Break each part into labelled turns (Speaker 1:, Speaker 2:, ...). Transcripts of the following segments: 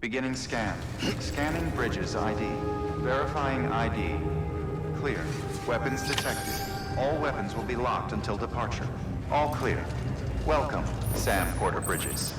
Speaker 1: Beginning scan. Scanning bridges ID. Verifying ID. Clear. Weapons detected. All weapons will be locked until departure. All clear. Welcome, Sam Porter Bridges.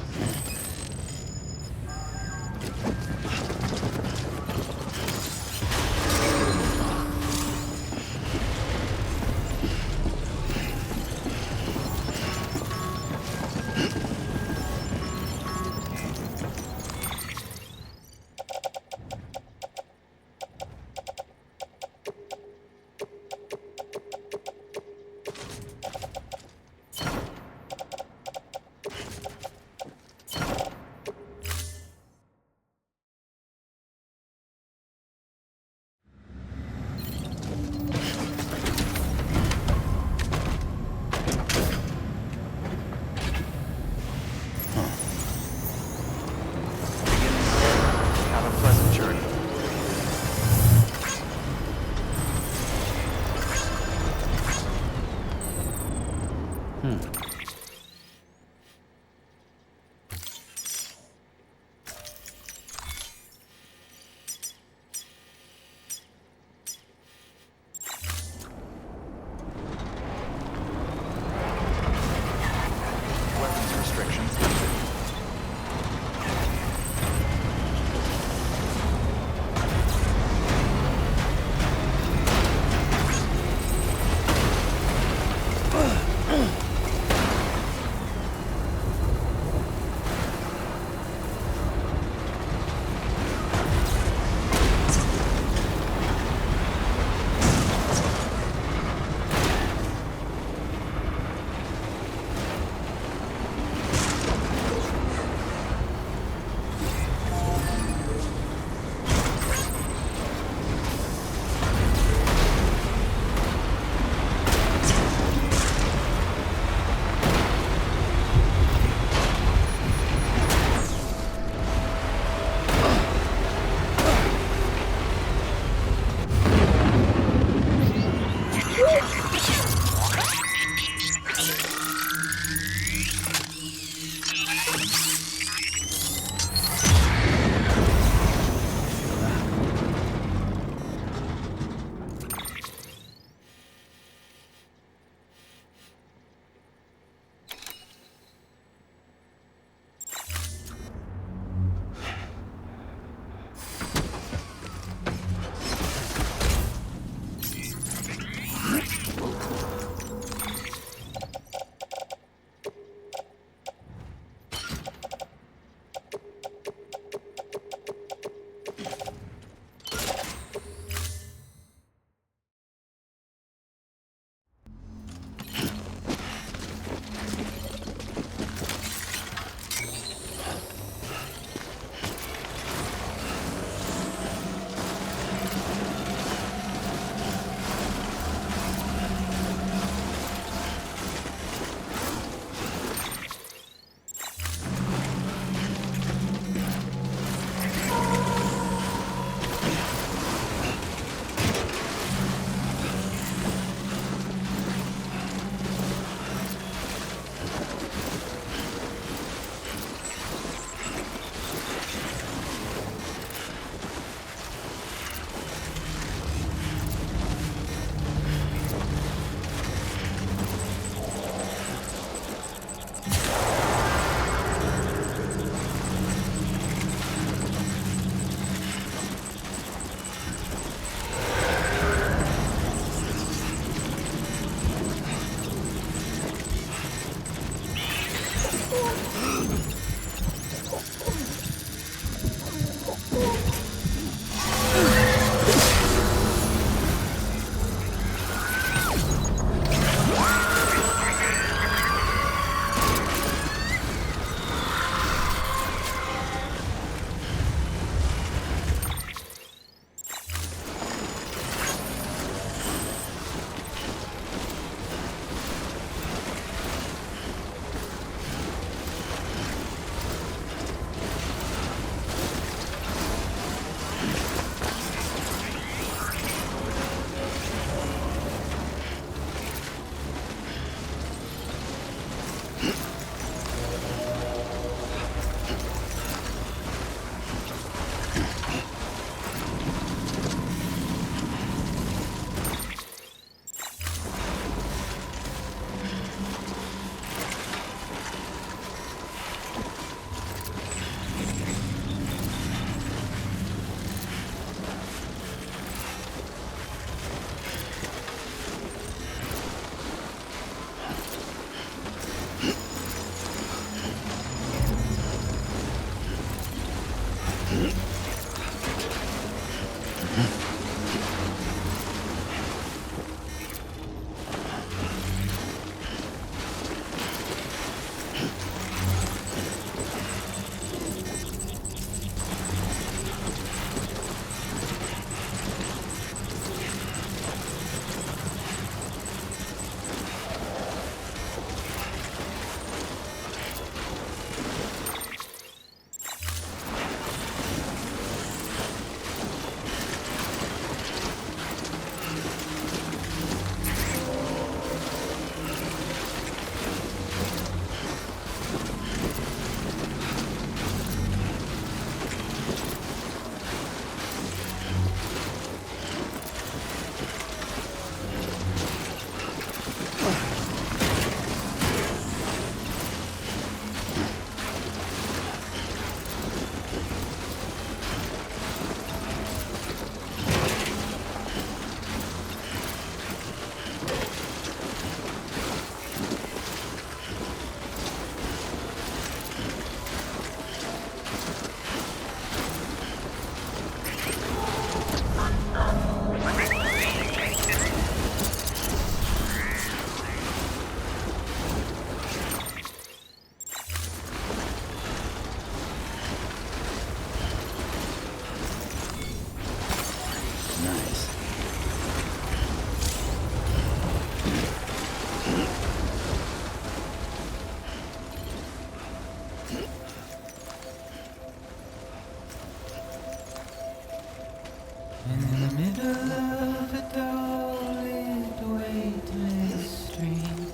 Speaker 2: And in the middle of a dull-lit, weightless stream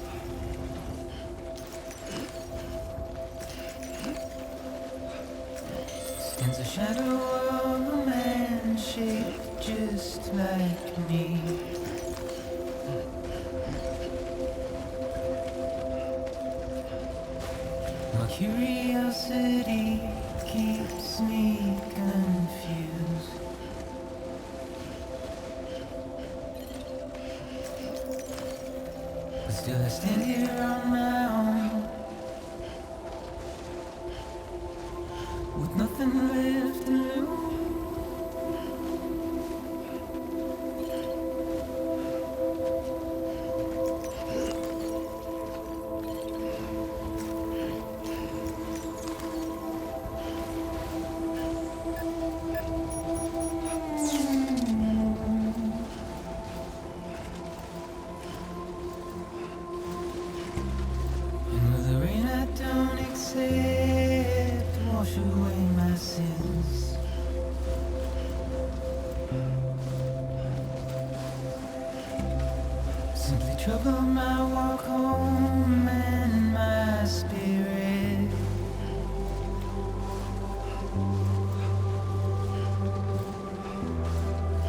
Speaker 2: stands the shadow of a man shaped just like me. My curiosity keeps me confused. But still I stand here on my own, with nothing left to lose. And with the rain I don't accept, wash away my sins. Simply trouble my walk home and my spirit.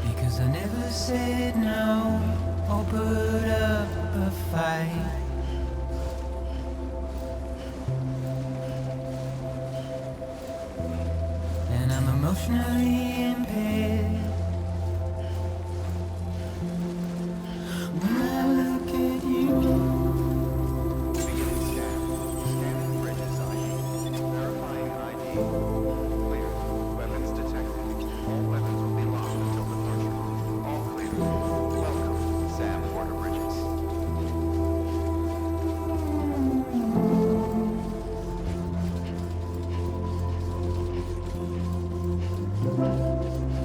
Speaker 2: Because I never said no or put up a fight. And I'm emotionally impaired. When I look at you,
Speaker 1: Beginning scan. Scanning bridges ID. Verifying ID. Clear. Weapons detected. All weapons will be locked until departure. All clear. Welcome, Sam Porter Bridges.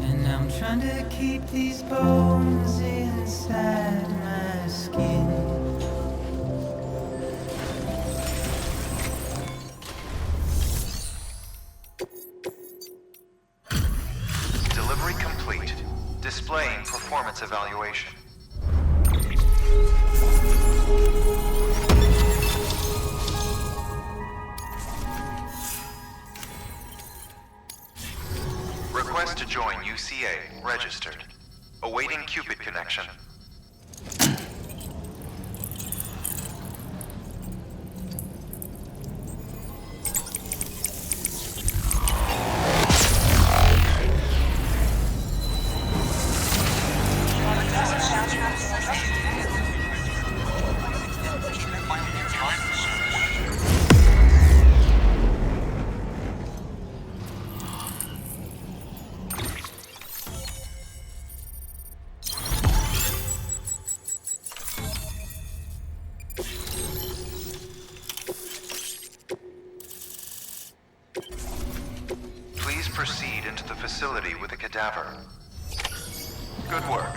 Speaker 2: and I'm trying to keep these bones inside my skin.
Speaker 1: Delivery complete. Displaying performance evaluation. Request to join UCA. Registered. Awaiting Cupid connection. Please proceed into the facility with a cadaver. Good work.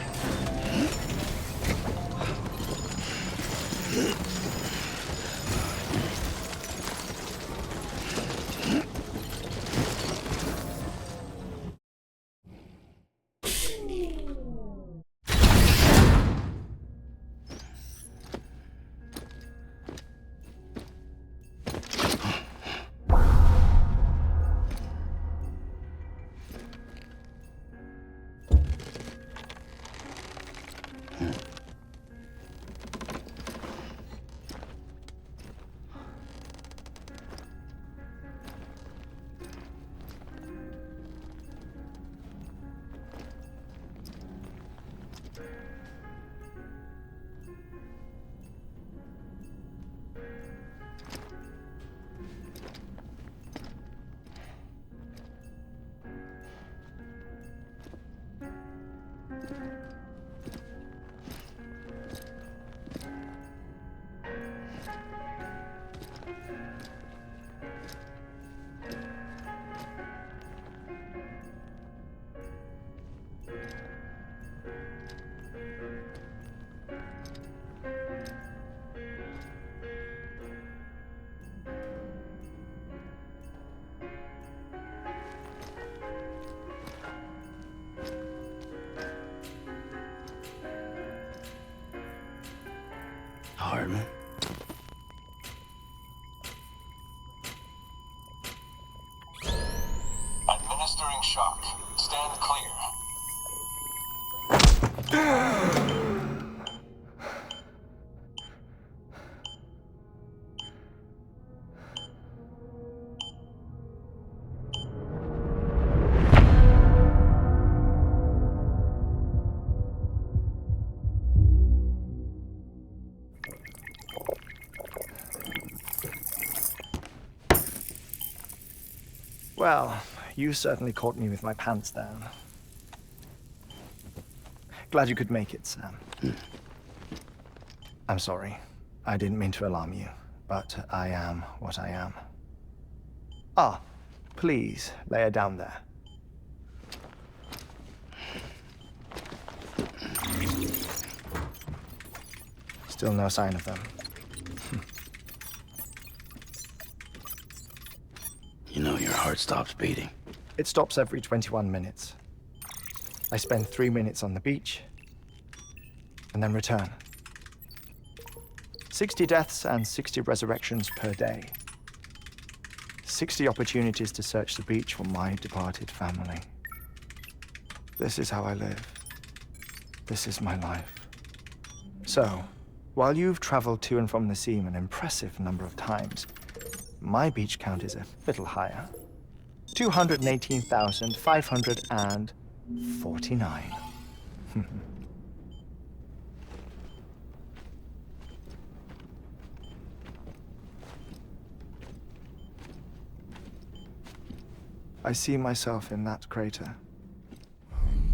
Speaker 3: Well, you certainly caught me with my pants down. Glad you could make it, Sam. I'm sorry. I didn't mean to alarm you, but I am what I am. Ah, please, lay her down there. Still no sign of them.
Speaker 4: You know your heart stops beating.
Speaker 3: It stops every 21 minutes. I spend 3 minutes on the beach, and then return. 60 deaths and 60 resurrections per day. 60 opportunities to search the beach for my departed family. This is how I live. This is my life. So, while you've traveled to and from the sea an impressive number of times, my beach count is a little higher. 218,549. I see myself in that crater.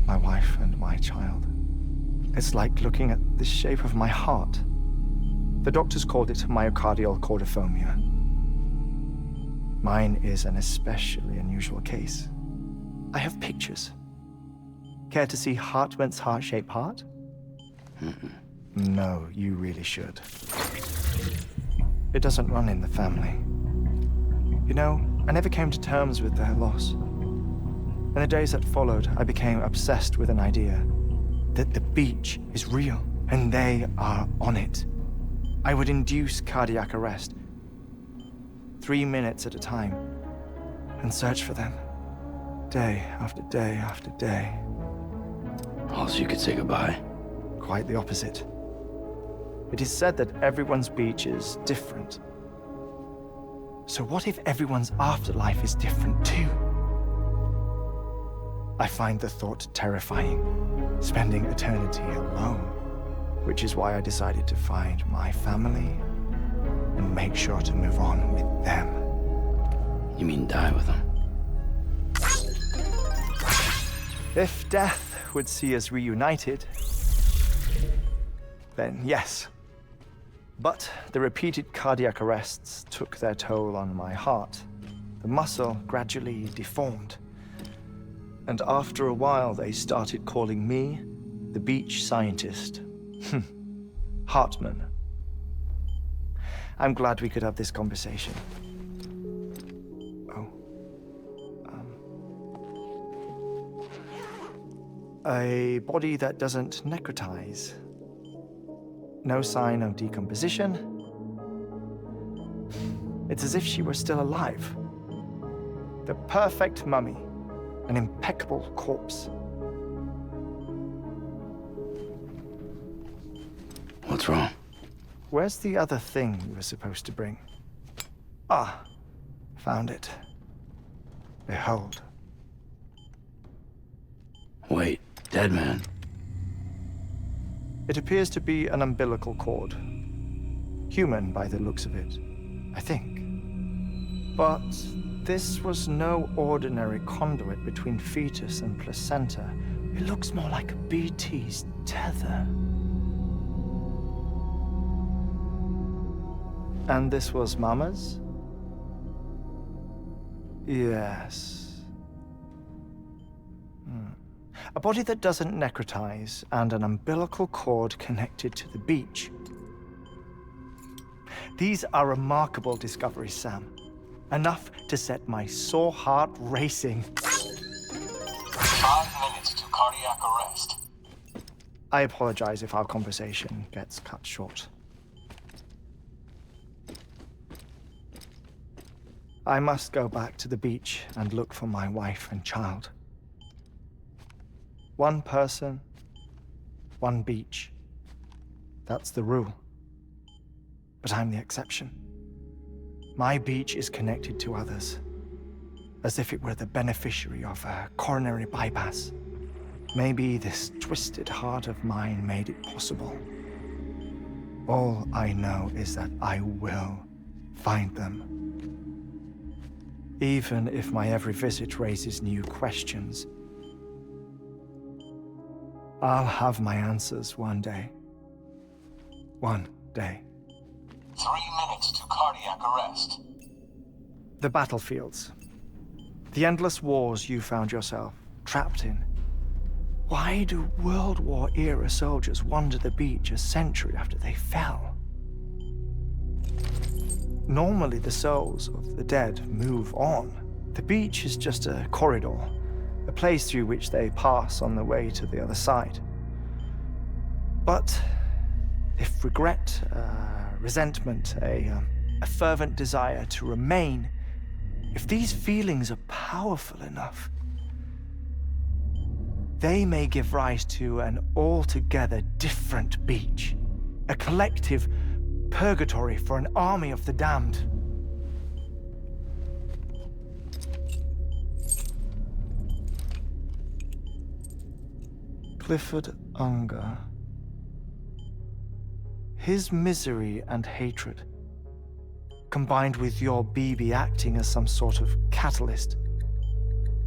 Speaker 3: My wife and my child. It's like looking at the shape of my heart. The doctors called it myocardial cordiformia. Mine is an especially unusual case. I have pictures. Care to see Heartman's heart-shaped heart? No, you really should. It doesn't run in the family. You know, I never came to terms with their loss. In the days that followed, I became obsessed with an idea that the beach is real and they are on it. I would induce cardiac arrest, 3 minutes at a time, and search for them, day after day after day.
Speaker 4: Also, you could say goodbye.
Speaker 3: Quite the opposite. It is said that everyone's beach is different. So what if everyone's afterlife is different too? I find the thought terrifying, spending eternity alone, which is why I decided to find my family and make sure to move on with them.
Speaker 4: You mean die with them?
Speaker 3: If death would see us reunited, then yes. But the repeated cardiac arrests took their toll on my heart. The muscle gradually deformed. And after a while, they started calling me the beach scientist. Heartman. I'm glad we could have this conversation. A body that doesn't necrotize. No sign of decomposition. It's as if she were still alive. The perfect mummy. An impeccable corpse.
Speaker 4: What's wrong?
Speaker 3: Where's the other thing you were supposed to bring? Ah, found it. Behold.
Speaker 4: Wait, dead man.
Speaker 3: It appears to be an umbilical cord. Human by the looks of it, I think. But this was no ordinary conduit between fetus and placenta. It looks more like a BT's tether. And this was Mama's? Yes. A body that doesn't necrotize and an umbilical cord connected to the beach. These are remarkable discoveries, Sam. Enough to set my sore heart racing.
Speaker 5: 5 minutes to cardiac arrest.
Speaker 3: I apologize if our conversation gets cut short. I must go back to the beach and look for my wife and child. One person, one beach. That's the rule. But I'm the exception. My beach is connected to others, as if it were the beneficiary of a coronary bypass. Maybe this twisted heart of mine made it possible. All I know is that I will find them. even if my every visit raises new questions. I'll have my answers one day. One day.
Speaker 5: 3 minutes to cardiac arrest.
Speaker 3: The battlefields. The endless wars you found yourself trapped in. Why do World War-era soldiers wander the beach a century after they fell? Normally, the souls of the dead move on. The beach is just a corridor, a place through which they pass on the way to the other side. But if regret, resentment, a fervent desire to remain, if these feelings are powerful enough, they may give rise to an altogether different beach, a collective purgatory for an army of the damned. Clifford Unger. His misery and hatred, combined with your BB acting as some sort of catalyst,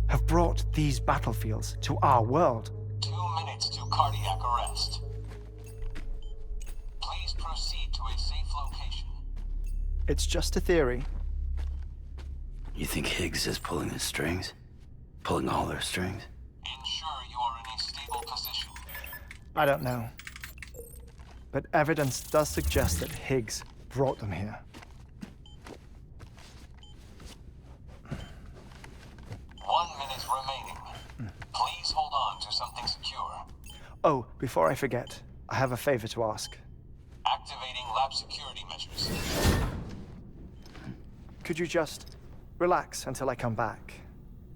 Speaker 3: have brought these battlefields to our world.
Speaker 5: 2 minutes to cardiac arrest. Please proceed to a safe location.
Speaker 3: It's just a theory.
Speaker 4: You think Higgs is pulling the strings? Pulling all their strings?
Speaker 5: Ensure you are in a stable position.
Speaker 3: I don't know. But evidence does suggest that Higgs brought them here.
Speaker 5: 1 minute remaining. Please hold on to something secure.
Speaker 3: Oh, before I forget, I have a favor to ask.
Speaker 5: Activating lab security measures.
Speaker 3: Could you just relax until I come back?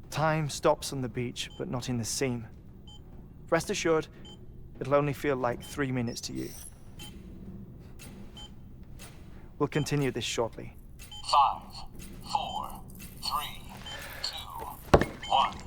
Speaker 3: Time stops on the beach, but not in the scene. Rest assured, it'll only feel like 3 minutes to you. We'll continue this shortly.
Speaker 5: 5, 4, 3, 2, 1.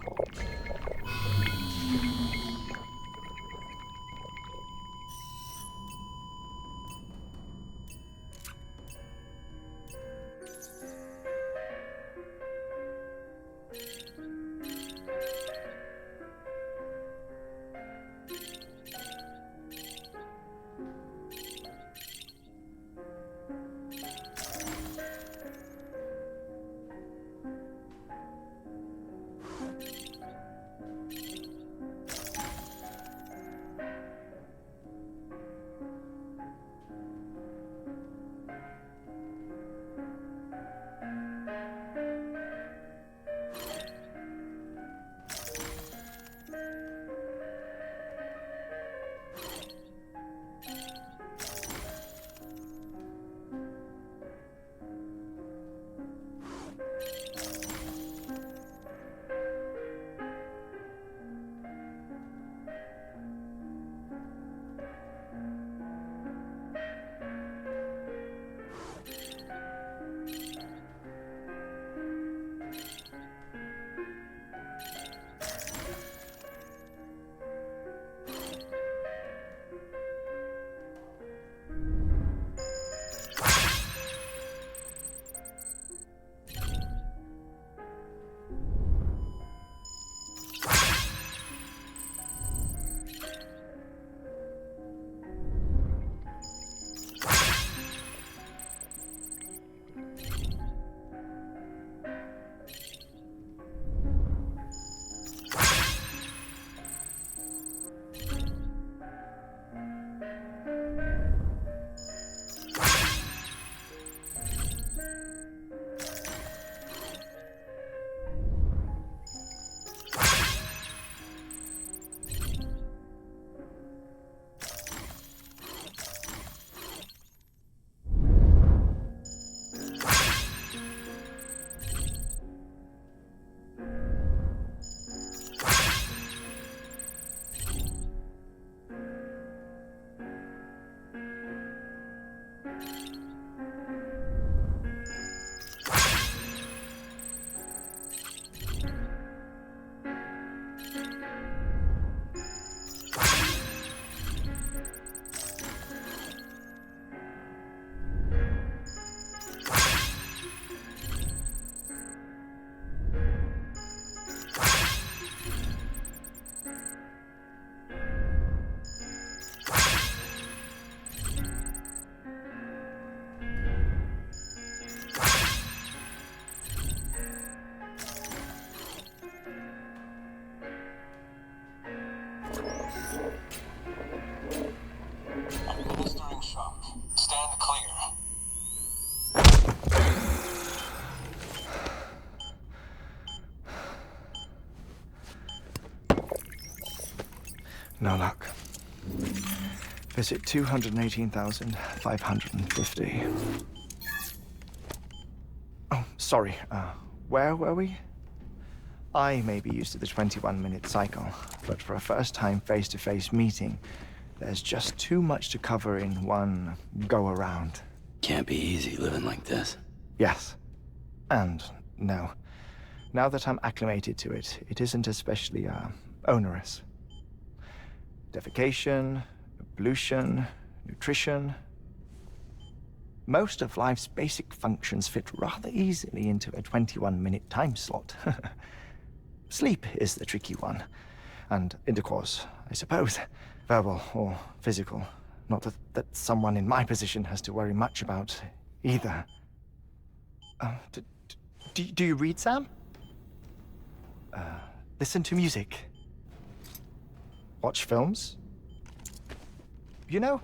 Speaker 3: No luck. Visit 218,550. Oh, sorry. Where were we? I may be used to the 21-minute cycle, but for a first-time face-to-face meeting, there's just too much to cover in one go-around.
Speaker 4: Can't be easy living like this.
Speaker 3: Yes. And no. Now that I'm acclimated to it, it isn't especially, onerous. Defecation, ablution, nutrition. Most of life's basic functions fit rather easily into a 21-minute time slot. Sleep is the tricky one. And intercourse, I suppose. Verbal or physical. Not that someone in my position has to worry much about either. Do you read, Sam? Listen to music. Watch films. You know,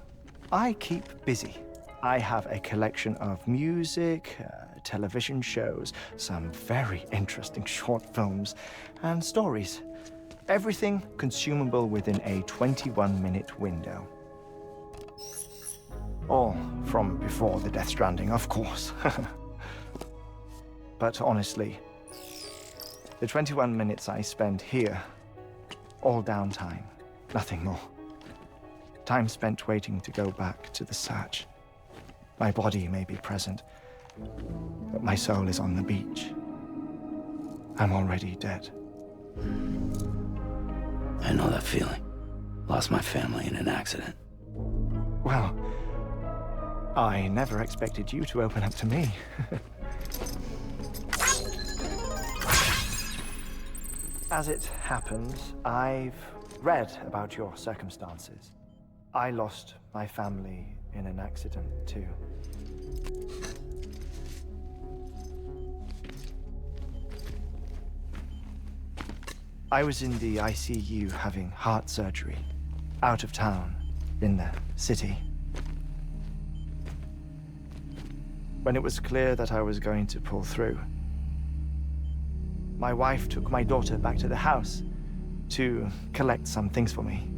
Speaker 3: I keep busy. I have a collection of music, television shows, some very interesting short films, and stories. Everything consumable within a 21-minute window. All from before the Stranding, of course. But honestly, the 21 minutes I spend here, all downtime, nothing more. Time spent waiting to go back to the search. My body may be present, but my soul is on the beach. I'm already dead.
Speaker 4: I know that feeling. Lost my family in an accident.
Speaker 3: Well, I never expected you to open up to me. As it happens, I've read about your circumstances. I lost my family in an accident, too. I was in the ICU having heart surgery, out of town, in the city. When it was clear that I was going to pull through, my wife took my daughter back to the house to collect some things for me.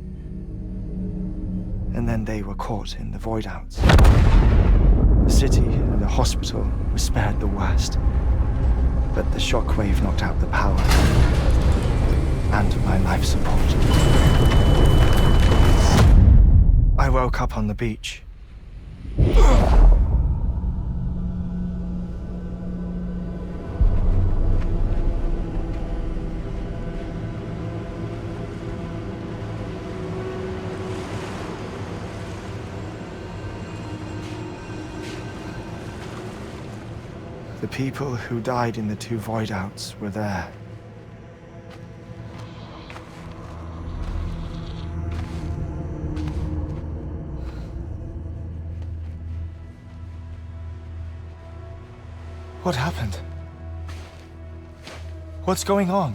Speaker 3: And then they were caught in the void-outs. The city and the hospital were spared the worst, but the shockwave knocked out the power and my life support. I woke up on the beach. The people who died in the two void-outs were there. What happened? What's going on?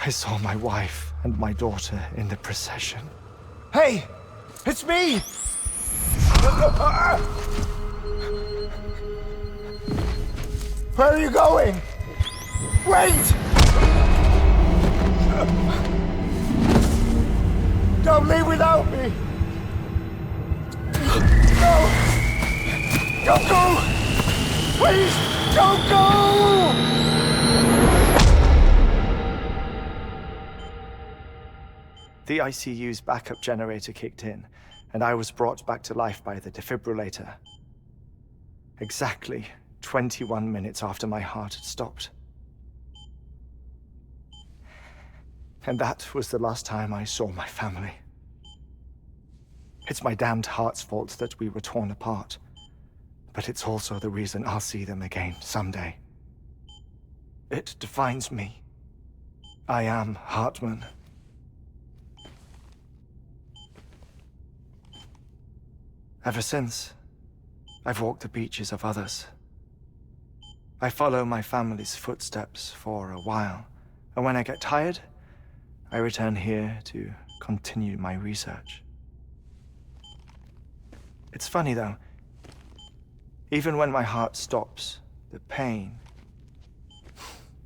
Speaker 3: I saw my wife and my daughter in the procession. Hey! It's me! Where are you going? Wait! Don't leave without me! No! Don't go! Please, don't go! The ICU's backup generator kicked in, and I was brought back to life by the defibrillator. Exactly 21 minutes after my heart had stopped. And that was the last time I saw my family. It's my damned heart's fault that we were torn apart, but it's also the reason I'll see them again someday. It defines me. I am Heartman. Ever since, I've walked the beaches of others, I follow my family's footsteps for a while, and when I get tired, I return here to continue my research. It's funny though, even when my heart stops, the pain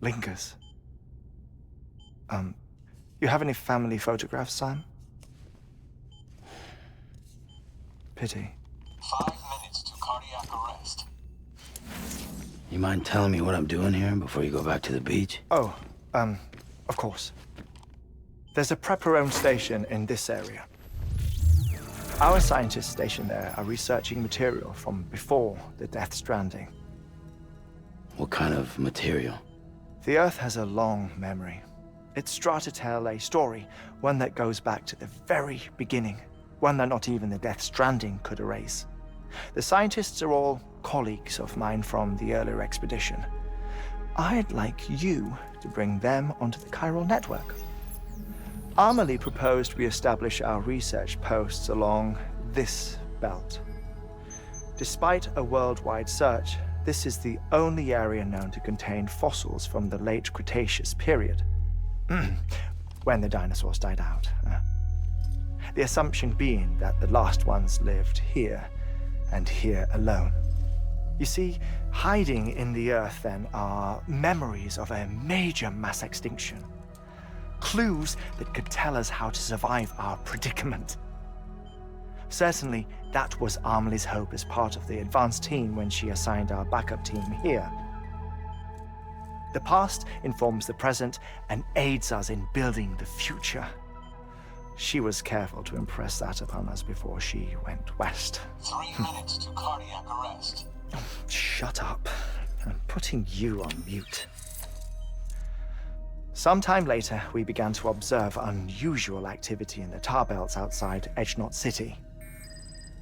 Speaker 3: lingers. You have any family photographs, Sam? Pity.
Speaker 5: 5 minutes to cardiac arrest.
Speaker 4: You mind telling me what I'm doing here before you go back to the beach?
Speaker 3: Oh, of course. There's a Prepper-owned station in this area. Our scientists stationed there are researching material from before the Death Stranding.
Speaker 4: What kind of material?
Speaker 3: The Earth has a long memory. It's trying to tell a story, one that goes back to the very beginning, one that not even the Death Stranding could erase. The scientists are all colleagues of mine from the earlier expedition. I'd like you to bring them onto the chiral network. Amelie proposed we establish our research posts along this belt. Despite a worldwide search, this is the only area known to contain fossils from the late Cretaceous period. When the dinosaurs died out. The assumption being that the last ones lived here, and here alone. You see, hiding in the Earth then are memories of a major mass extinction. Clues that could tell us how to survive our predicament. Certainly, that was Amelie's hope as part of the advanced team when she assigned our backup team here. The past informs the present and aids us in building the future. She was careful to impress that upon us before she went west.
Speaker 5: 3 minutes to cardiac arrest.
Speaker 3: Shut up. I'm putting you on mute. Sometime later, we began to observe unusual activity in the tar belts outside Edgenot City.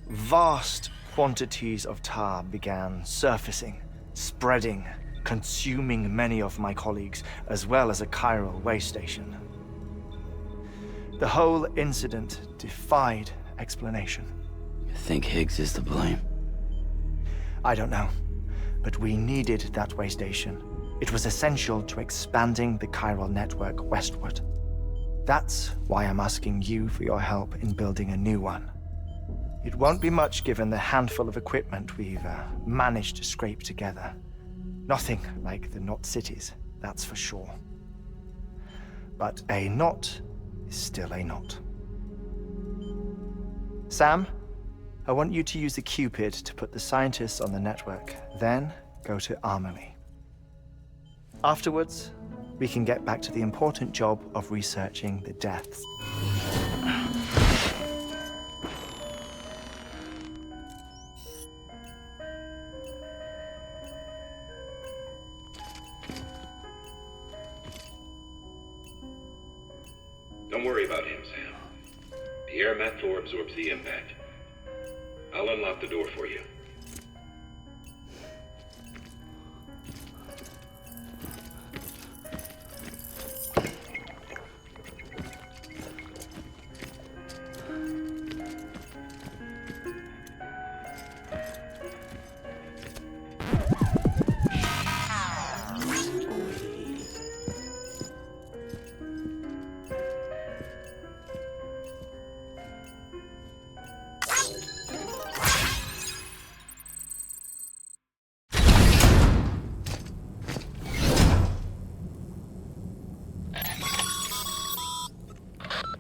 Speaker 3: Vast quantities of tar began surfacing, spreading, consuming many of my colleagues, as well as a chiral way station. The whole incident defied explanation.
Speaker 4: You think Higgs is to blame?
Speaker 3: I don't know, but we needed that way station. It was essential to expanding the chiral network westward. That's why I'm asking you for your help in building a new one. It won't be much given the handful of equipment we've managed to scrape together. Nothing like the knot cities, that's for sure. But a knot is still a knot. Sam, I want you to use the Cupid to put the scientists on the network, then go to Amelie. Afterwards, we can get back to the important job of researching the deaths.
Speaker 6: Don't worry about him, Sam. The air mat floor absorbs the impact. I'll unlock the door for you.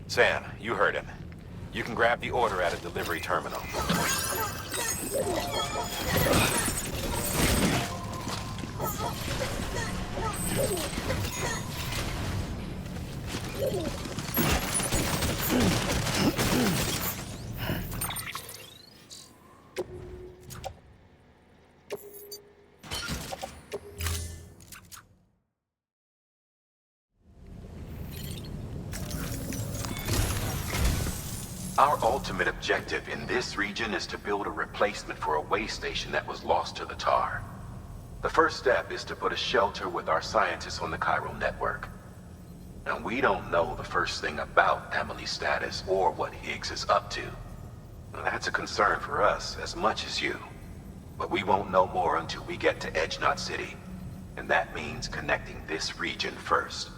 Speaker 7: Sam, you heard him. You can grab the order at a delivery terminal. Our ultimate objective in this region is to build a replacement for a way station that was lost to the tar. The first step is to put a shelter with our scientists on the chiral network. Now, we don't know the first thing about Amelie's status or what Higgs is up to. Now, that's a concern for us as much as you. But we won't know more until we get to Edgenot City. And that means connecting this region first.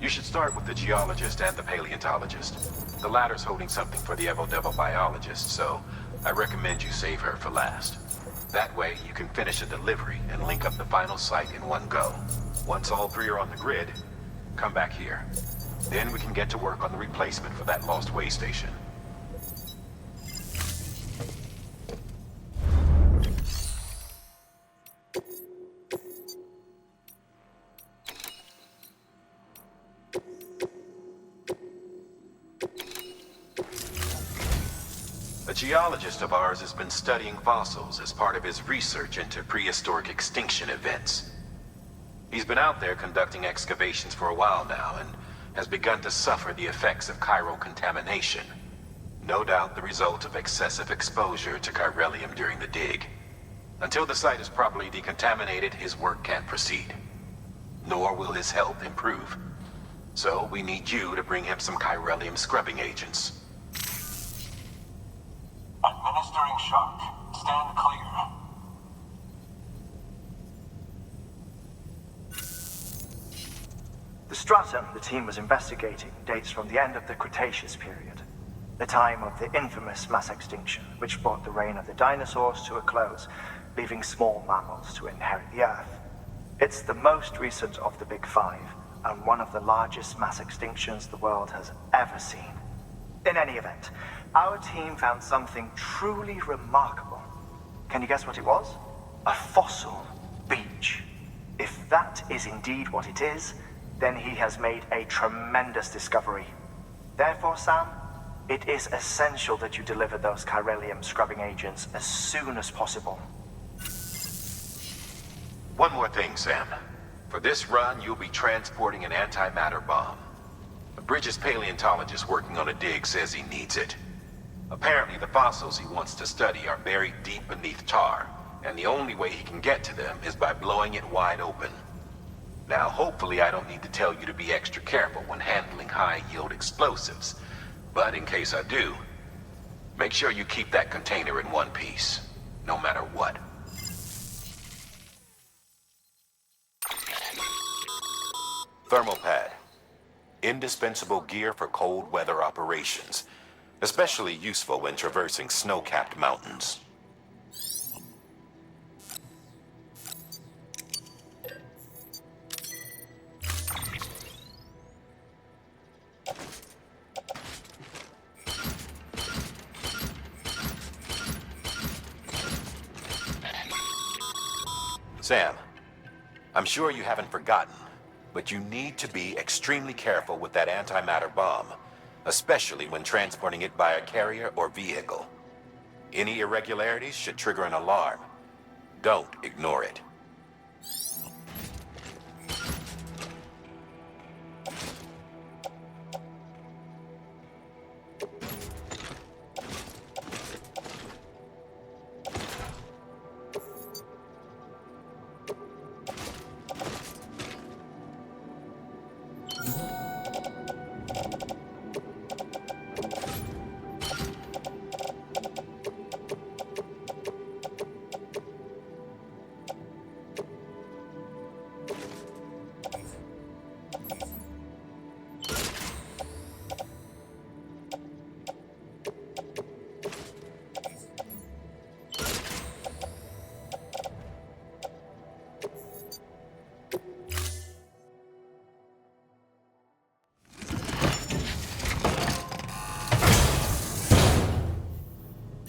Speaker 7: You should start with the geologist and the paleontologist. The latter's holding something for the Evo biologist, so I recommend you save her for last. That way, you can finish a delivery and link up the final site in one go. Once all three are on the grid, come back here. Then we can get to work on the replacement for that lost way station. A geologist of ours has been studying fossils as part of his research into prehistoric extinction events. He's been out there conducting excavations for a while now and has begun to suffer the effects of chiral contamination. No doubt the result of excessive exposure to chiralium during the dig. Until the site is properly decontaminated, his work can't proceed. Nor will his health improve. So we need you to bring him some chiralium scrubbing agents.
Speaker 5: Administering shock. Stand clear.
Speaker 3: The stratum the team was investigating dates from the end of the Cretaceous period, the time of the infamous mass extinction, which brought the reign of the dinosaurs to a close, leaving small mammals to inherit the Earth. It's the most recent of the Big Five, and one of the largest mass extinctions the world has ever seen. In any event, our team found something truly remarkable. Can you guess what it was? A fossil beach. If that is indeed what it is, then he has made a tremendous discovery. Therefore, Sam, it is essential that you deliver those chiralium scrubbing agents as soon as possible.
Speaker 7: One more thing, Sam. For this run, you'll be transporting an antimatter bomb. A Bridges paleontologist working on a dig says he needs it. Apparently, the fossils he wants to study are buried deep beneath tar, and the only way he can get to them is by blowing it wide open. Now, hopefully I don't need to tell you to be extra careful when handling high-yield explosives, but in case I do, make sure you keep that container in one piece, no matter what. Thermal pad. Indispensable gear for cold weather operations, especially useful when traversing snow-capped mountains. Sam, I'm sure you haven't forgotten, but you need to be extremely careful with that antimatter bomb, especially when transporting it by a carrier or vehicle. Any irregularities should trigger an alarm. Don't ignore it.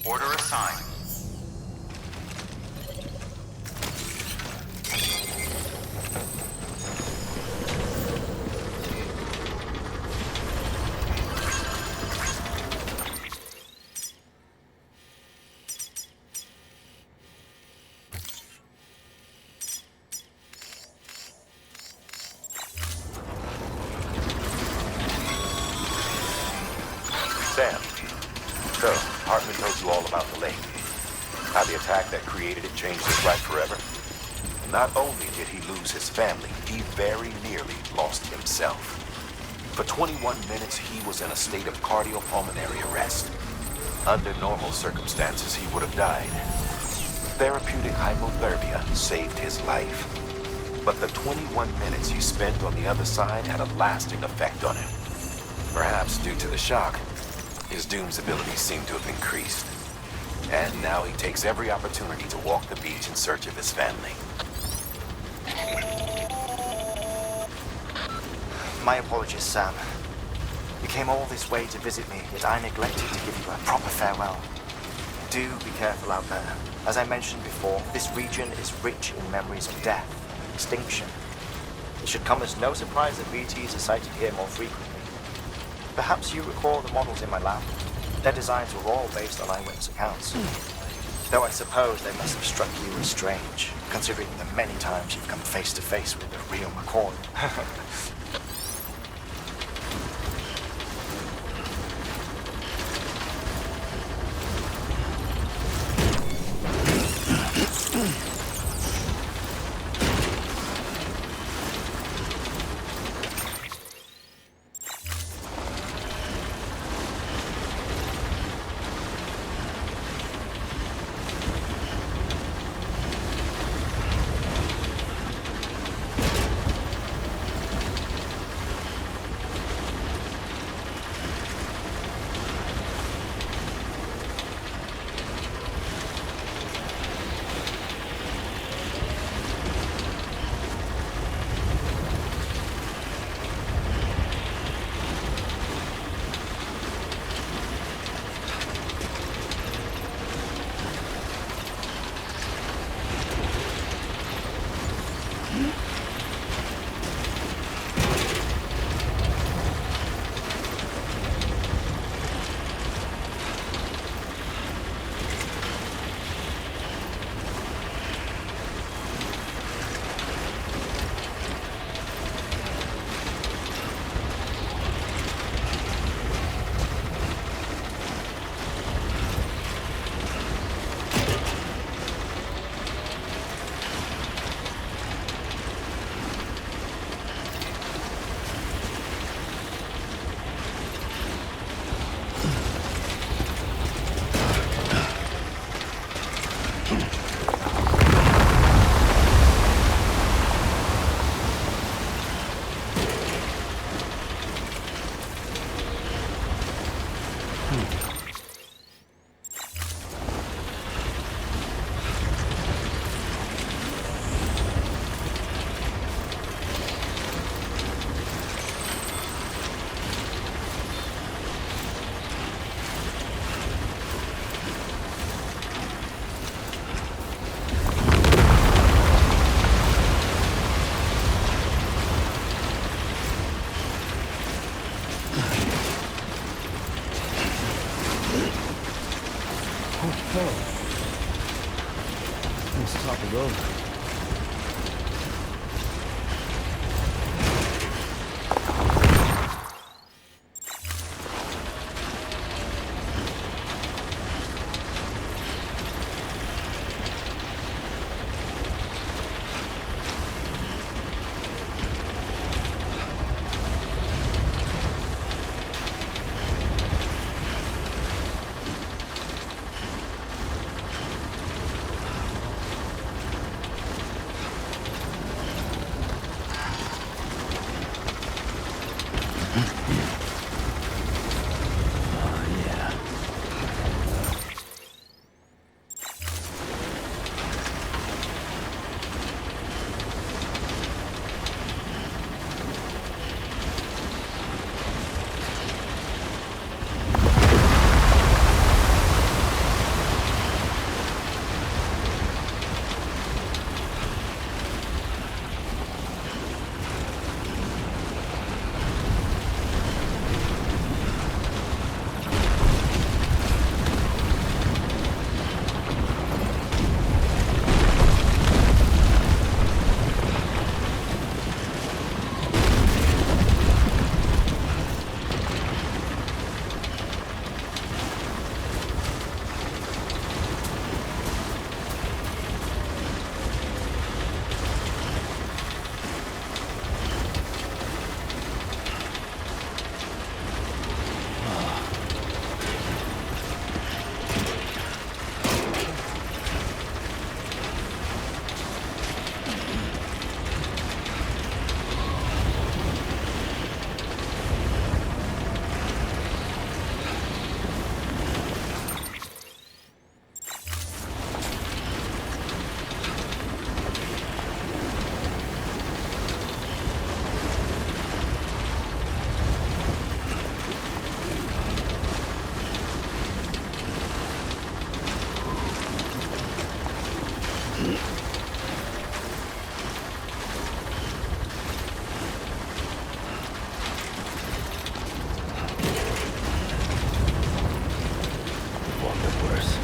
Speaker 1: Order assigned.
Speaker 7: Sam, so Heartman told you all about the lake. How the attack that created it changed his life forever. Not only did he lose his family, he very nearly lost himself. For 21 minutes, he was in a state of cardiopulmonary arrest. Under normal circumstances, he would have died. Therapeutic hypothermia saved his life. But the 21 minutes you spent on the other side had a lasting effect on him. Perhaps due to the shock, his Doom's abilities seem to have increased. And now he takes every opportunity to walk the beach in search of his family.
Speaker 3: My apologies, Sam. You came all this way to visit me, yet I neglected to give you a proper farewell. Do be careful out there. As I mentioned before, this region is rich in memories of death, extinction. It should come as no surprise that BTs are sighted here more frequently. Perhaps you recall the models in my lab. Their designs were all based on eyewitness accounts. Though I suppose they must have struck you as strange, considering the many times you've come face to face with a real McCoy.
Speaker 8: Top of the road.
Speaker 4: One bit worse.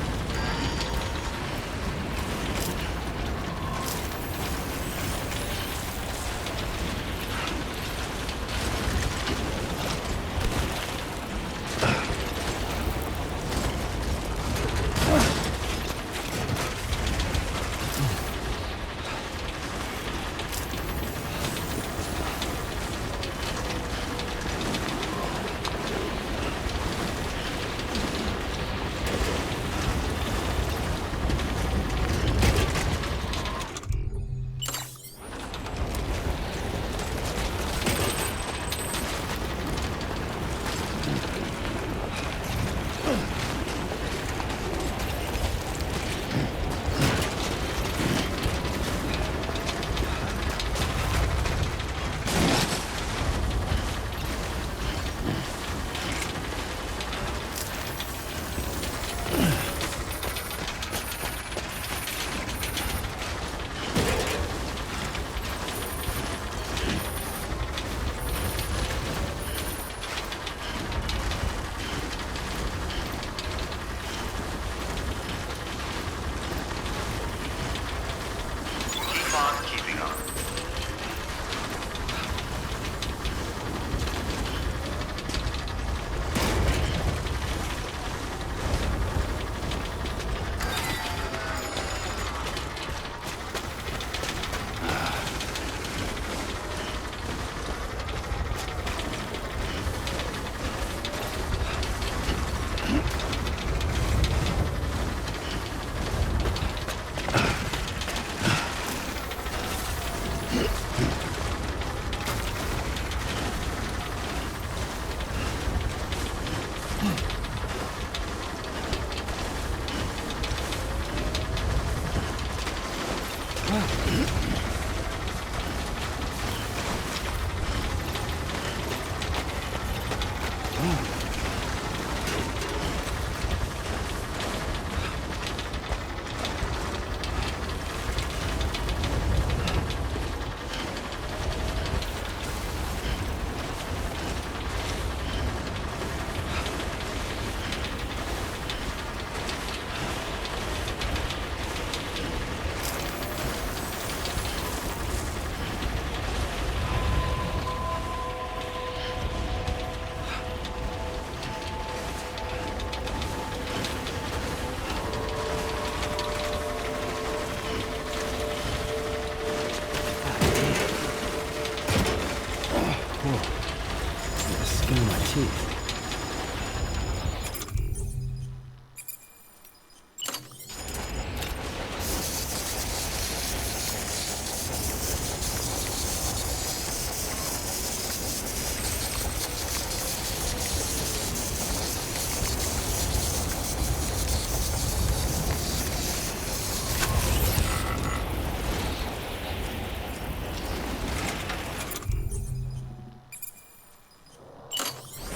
Speaker 4: teeth.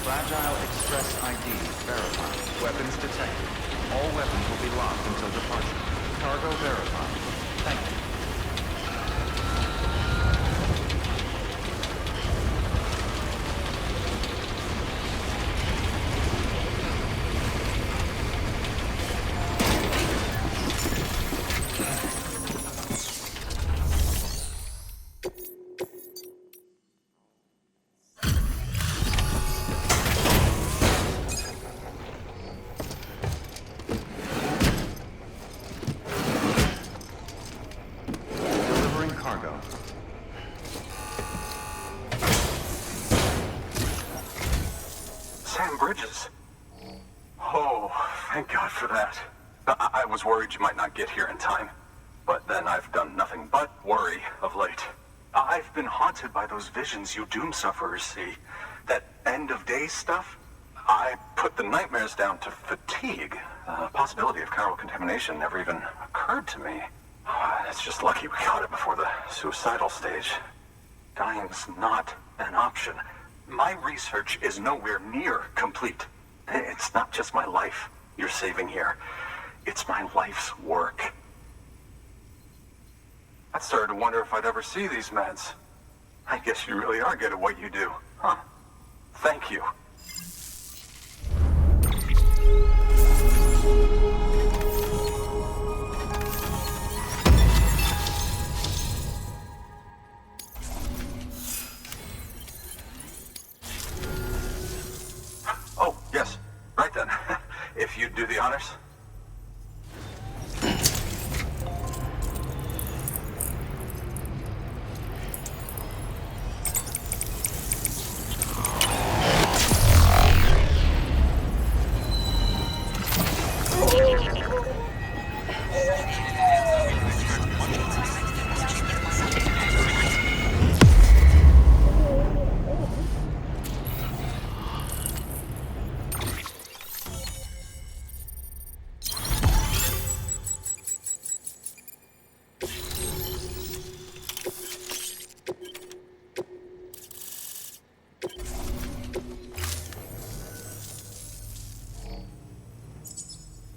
Speaker 1: Fragile Express ID verified. Weapons detected. All weapons will be locked until departure. Cargo verified. Thank you. Cargo.
Speaker 8: Sam Bridges. Oh, thank God for that. I was worried you might not get here in time. But then I've done nothing but worry of late. I've been haunted by those visions you doom sufferers see. That end of days stuff. I put the nightmares down to fatigue. The possibility of chiral contamination never even occurred to me. It's just lucky we caught it before the suicidal stage. Dying's not an option. My research is nowhere near complete. It's not just my life you're saving here. It's my life's work. I started to wonder if I'd ever see these meds. I guess you really are good at what you do, huh? Thank you. Oh, yes. Right then. If you'd do the honors.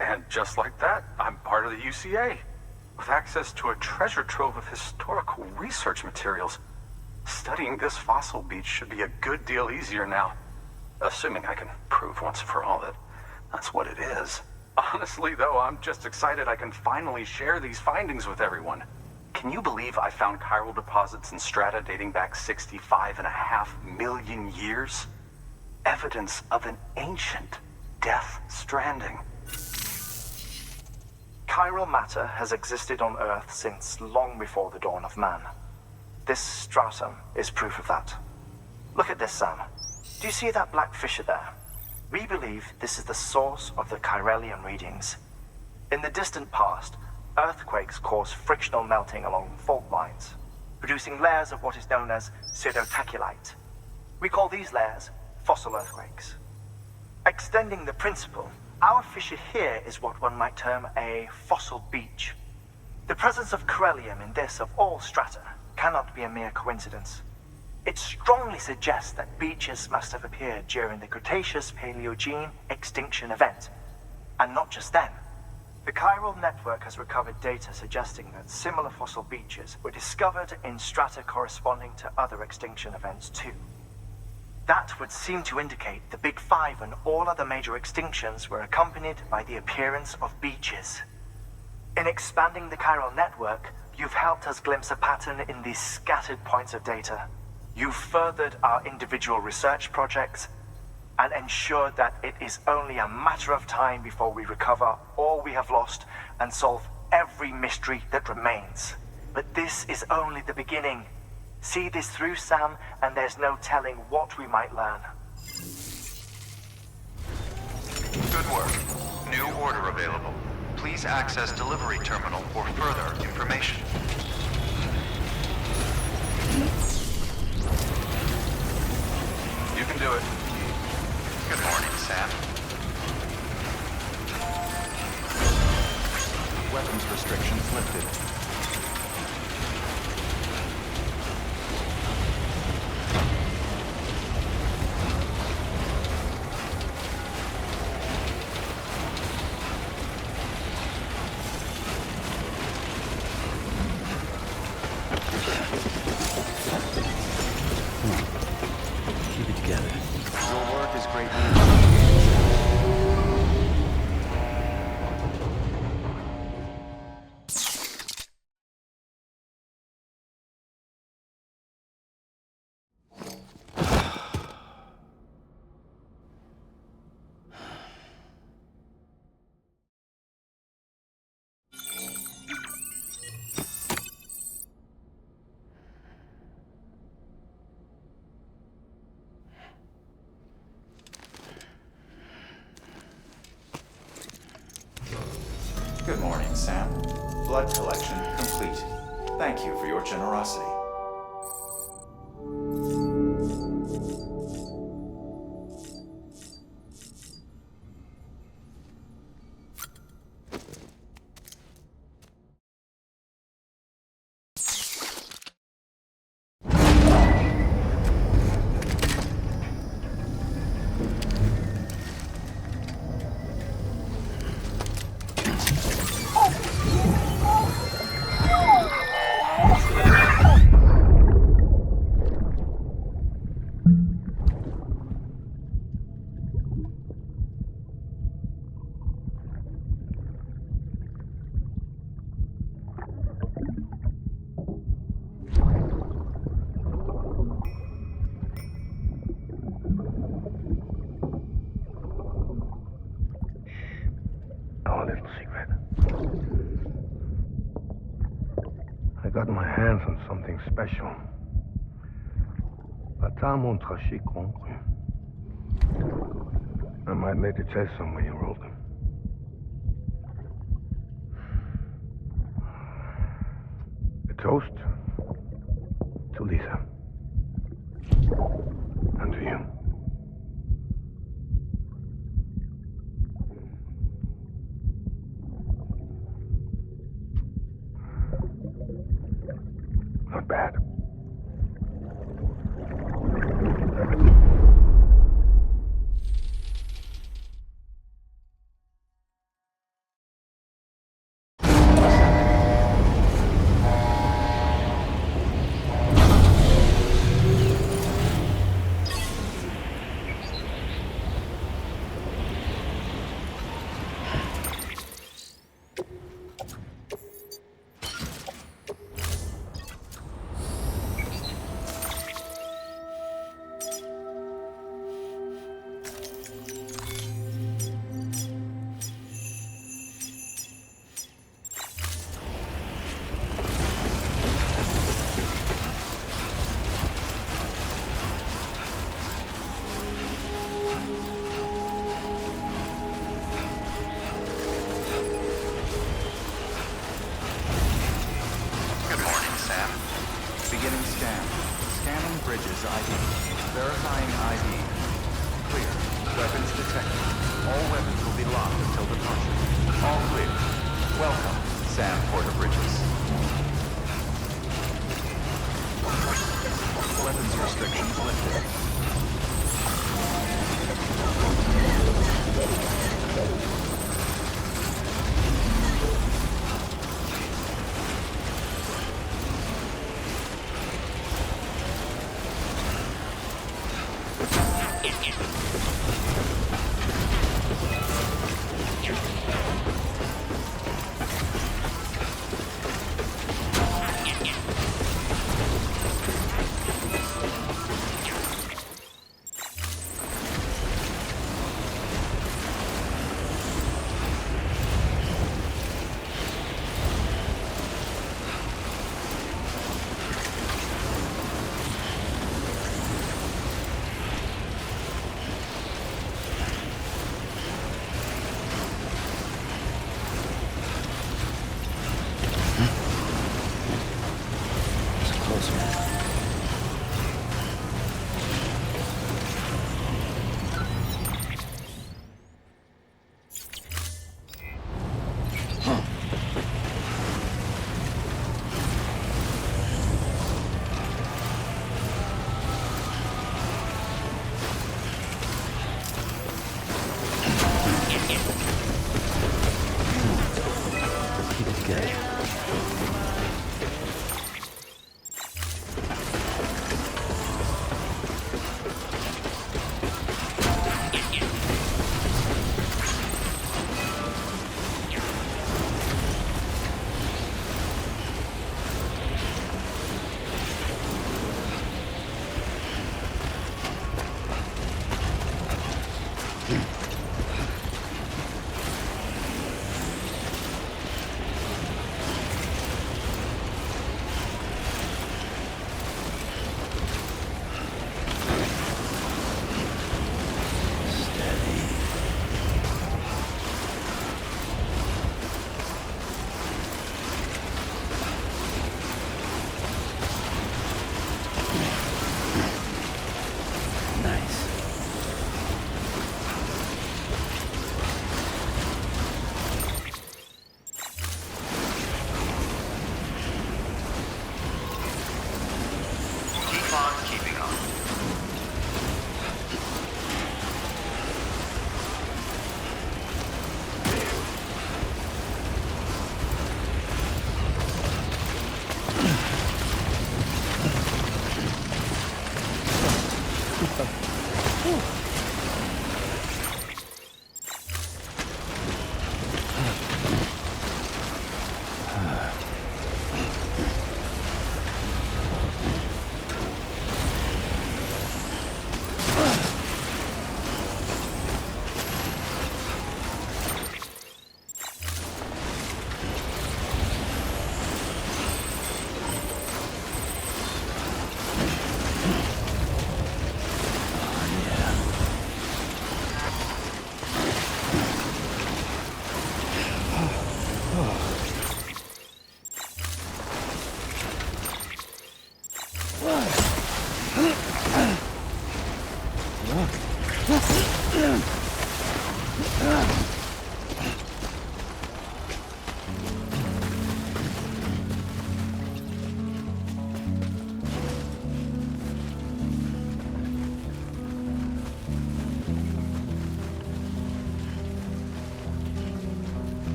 Speaker 8: And just like that, I'm part of the UCA, with access to a treasure trove of historical research materials. Studying this fossil beach should be a good deal easier now, assuming I can prove once and for all that that's what it is. Honestly, though, I'm just excited I can finally share these findings with everyone. Can you believe I found chiral deposits in strata dating back 65.5 million years? Evidence of an ancient death stranding.
Speaker 3: Chiral matter has existed on Earth since long before the dawn of man. This stratum is proof of that. Look at this, Sam. Do you see that black fissure there? We believe this is the source of the Chiralian readings. In the distant past, earthquakes caused frictional melting along fault lines, producing layers of what is known as pseudotachylite. We call these layers fossil earthquakes. Extending the principle, our fissure here is what one might term a fossil beach. The presence of chiralium in this of all strata cannot be a mere coincidence. It strongly suggests that beaches must have appeared during the Cretaceous-Paleogene extinction event. And not just then. The chiral network has recovered data suggesting that similar fossil beaches were discovered in strata corresponding to other extinction events too. That would seem to indicate the Big Five and all other major extinctions were accompanied by the appearance of beaches. In expanding the chiral network, you've helped us glimpse a pattern in these scattered points of data. You've furthered our individual research projects and ensured that it is only a matter of time before we recover all we have lost and solve every mystery that remains. But this is only the beginning. See this through, Sam, and there's no telling what we might learn.
Speaker 1: Good work. New order available. Please access delivery terminal for further information.
Speaker 8: You can do it.
Speaker 1: Good morning, Sam. Weapons restrictions lifted.
Speaker 4: Keep it together.
Speaker 1: Your work is great. Good morning, Sam. Blood collection complete. Thank you for your generosity.
Speaker 9: got my hands on something special. I might later test some when you roll them. A toast to Lisa. And to you. Not bad.
Speaker 1: Beginning scan. Scanning bridges ID. Verifying ID. Clear. Weapons detected. All weapons will be locked until departure. All clear. Welcome, Sam Porter Bridges. Weapons restrictions lifted.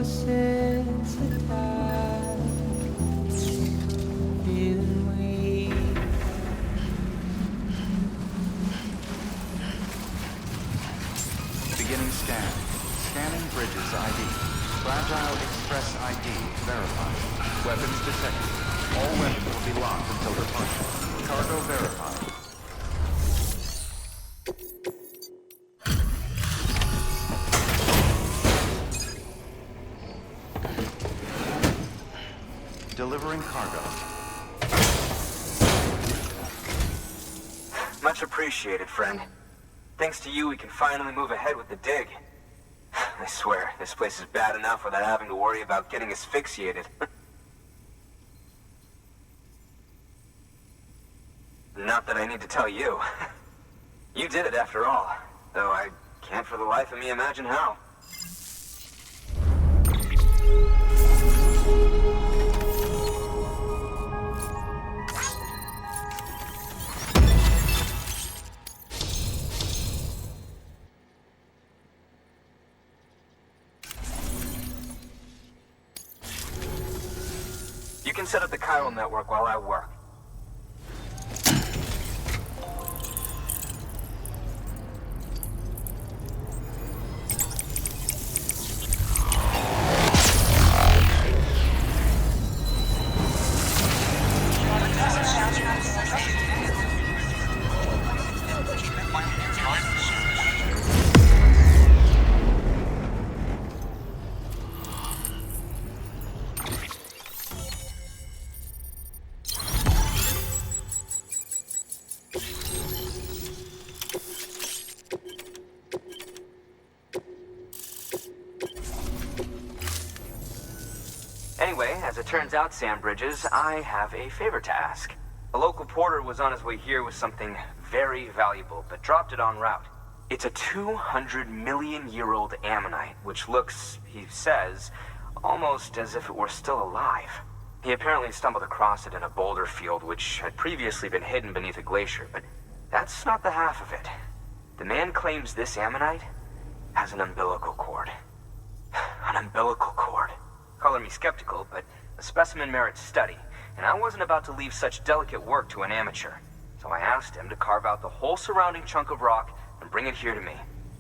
Speaker 2: opposites attack. Feeling weak.
Speaker 1: Beginning scan. Scanning bridges ID. Fragile Express ID verified. Weapons detected. All weapons will be locked until departure. Cargo verified. Delivering cargo.
Speaker 10: Much appreciated, friend. Thanks to you, we can finally move ahead with the dig. I swear, this place is bad enough without having to worry about getting asphyxiated. Not that I need to tell you. You did it after all, though I can't for the life of me imagine how. You can set up the chiral network while I work. Anyway, as it turns out, Sam Bridges, I have a favor to ask. A local porter was on his way here with something very valuable, but dropped it en route. It's a 200-million-year-old ammonite, which looks, he says, almost as if it were still alive. He apparently stumbled across it in a boulder field, which had previously been hidden beneath a glacier, but that's not the half of it. The man claims this ammonite has an umbilical cord. An umbilical cord. Color me skeptical, but a specimen merits study, and I wasn't about to leave such delicate work to an amateur. So I asked him to carve out the whole surrounding chunk of rock and bring it here to me.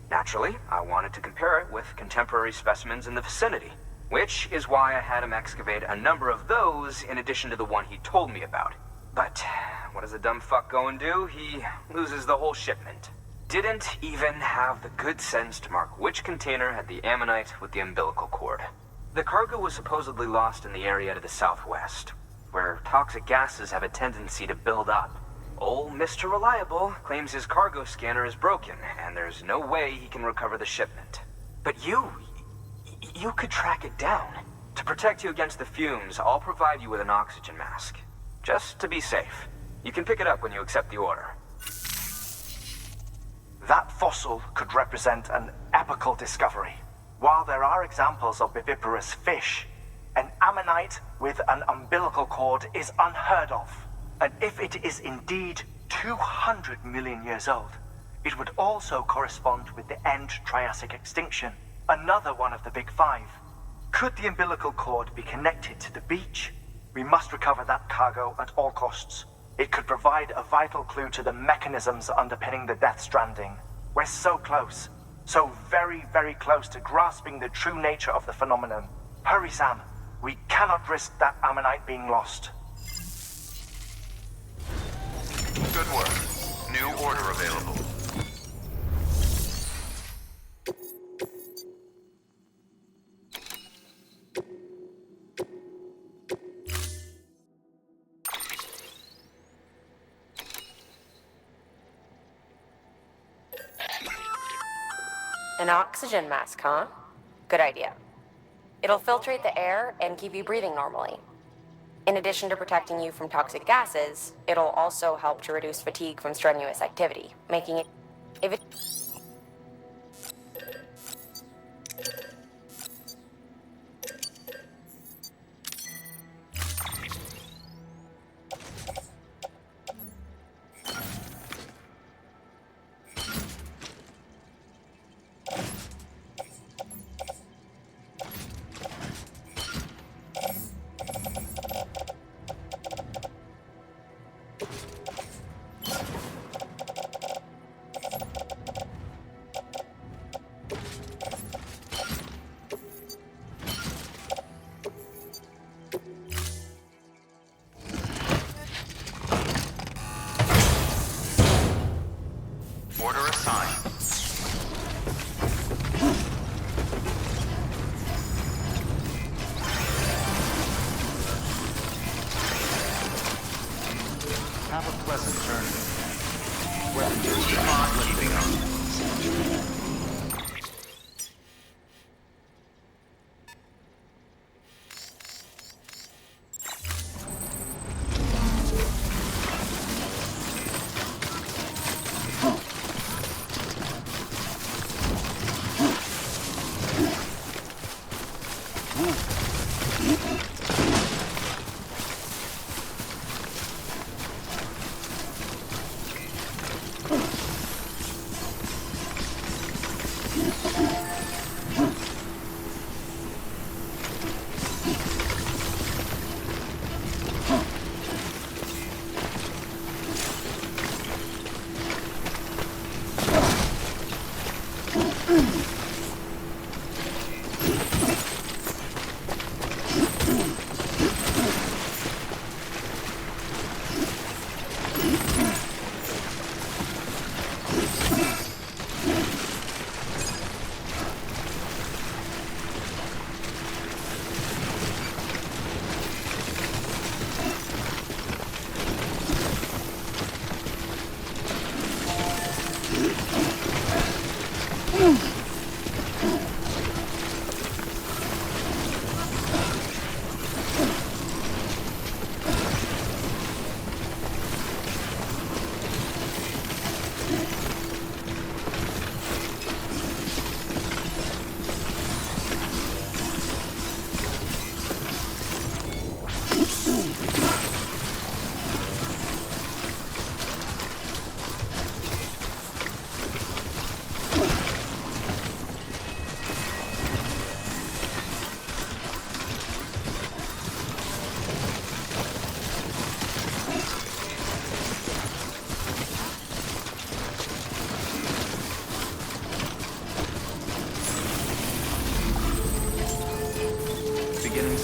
Speaker 10: Naturally, I wanted to compare it with contemporary specimens in the vicinity, which is why I had him excavate a number of those in addition to the one he told me about. But what does a dumb fuck go and do? He loses the whole shipment. Didn't even have the good sense to mark which container had the ammonite with the umbilical cord. The cargo was supposedly lost in the area to the southwest, where toxic gases have a tendency to build up. Old Mr. Reliable claims his cargo scanner is broken, and there's no way he can recover the shipment. But you could track it down. To protect you against the fumes, I'll provide you with an oxygen mask. Just to be safe. You can pick it up when you accept the order.
Speaker 3: That fossil could represent an epochal discovery. While there are examples of viviparous fish, an ammonite with an umbilical cord is unheard of. And if it is indeed 200 million years old, it would also correspond with the end Triassic extinction, another one of the big five. Could the umbilical cord be connected to the beach? We must recover that cargo at all costs. It could provide a vital clue to the mechanisms underpinning the Death Stranding. We're so close. So very, very close to grasping the true nature of the phenomenon. Hurry, Sam. We cannot risk that ammonite being lost.
Speaker 1: Good work. New order available.
Speaker 11: An oxygen mask, huh? Good idea. It'll filtrate the air and keep you breathing normally. In addition to protecting you from toxic gases, it'll also help to reduce fatigue from strenuous activity, making it... If it...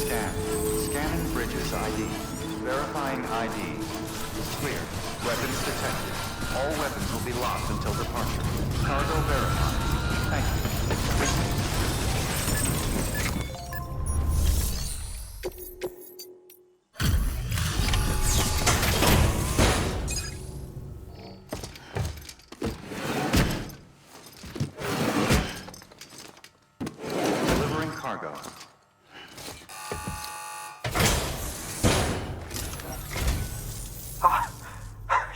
Speaker 1: Scan. Scanning bridges ID. Verifying ID. Clear. Weapons detected. All weapons will be locked until departure. Cargo verified. Thank you. Delivering cargo.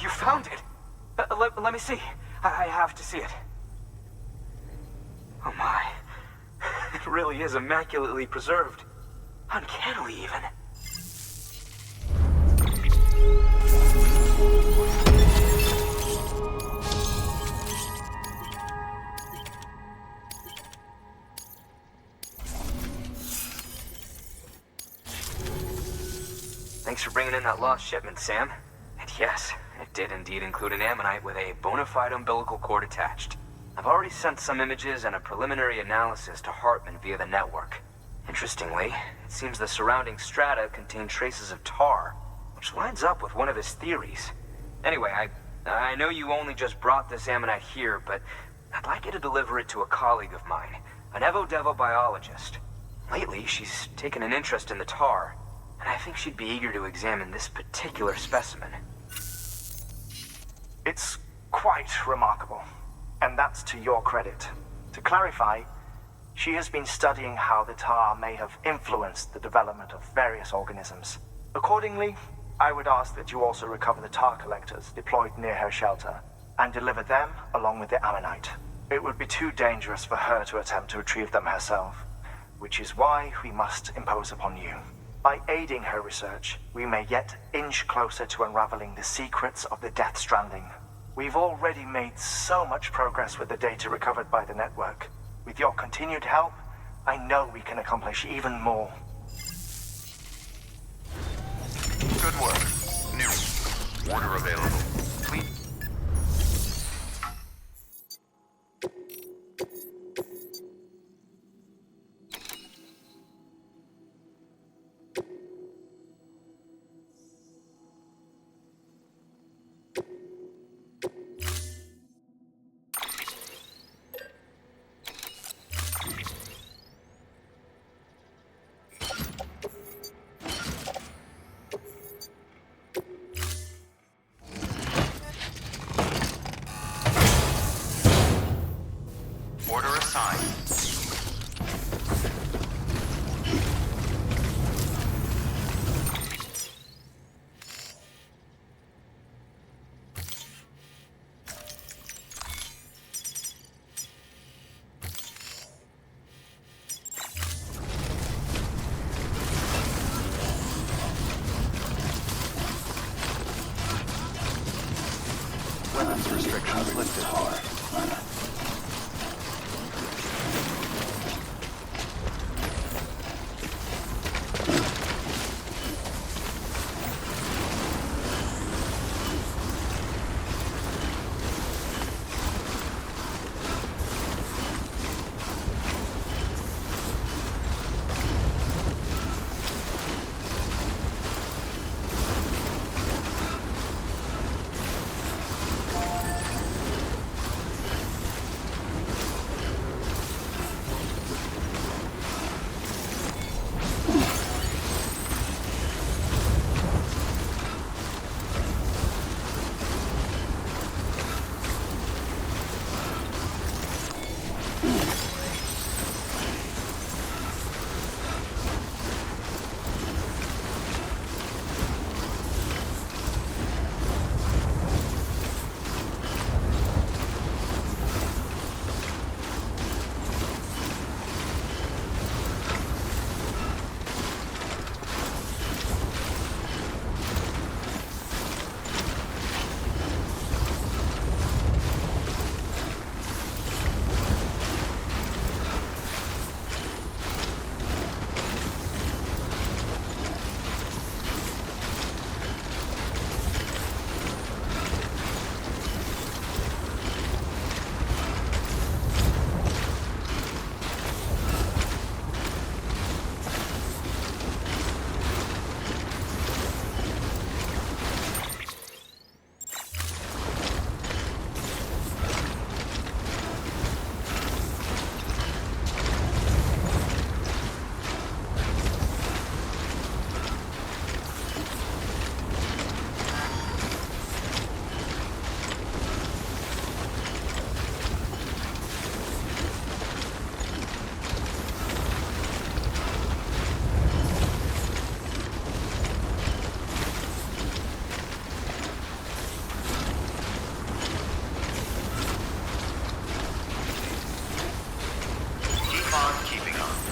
Speaker 10: You found it! Let me see. I have to see it. Oh my. It really is immaculately preserved. Uncannily, even. Thanks for bringing in that lost shipment, Sam. And yes, it did indeed include an ammonite with a bona fide umbilical cord attached. I've already sent some images and a preliminary analysis to Heartman via the network. Interestingly, it seems the surrounding strata contain traces of tar, which lines up with one of his theories. Anyway, I know you only just brought this ammonite here, but I'd like you to deliver it to a colleague of mine, an Evo-Devo biologist. Lately, she's taken an interest in the tar, and I think she'd be eager to examine this particular specimen.
Speaker 3: It's quite remarkable, and that's to your credit. To clarify, she has been studying how the tar may have influenced the development of various organisms. Accordingly, I would ask that you also recover the tar collectors deployed near her shelter, and deliver them along with the ammonite. It would be too dangerous for her to attempt to retrieve them herself, which is why we must impose upon you. By aiding her research, we may yet inch closer to unraveling the secrets of the Death Stranding. We've already made so much progress with the data recovered by the network. With your continued help, I know we can accomplish even more.
Speaker 1: Good work. New. Order available. Please.
Speaker 7: keeping on.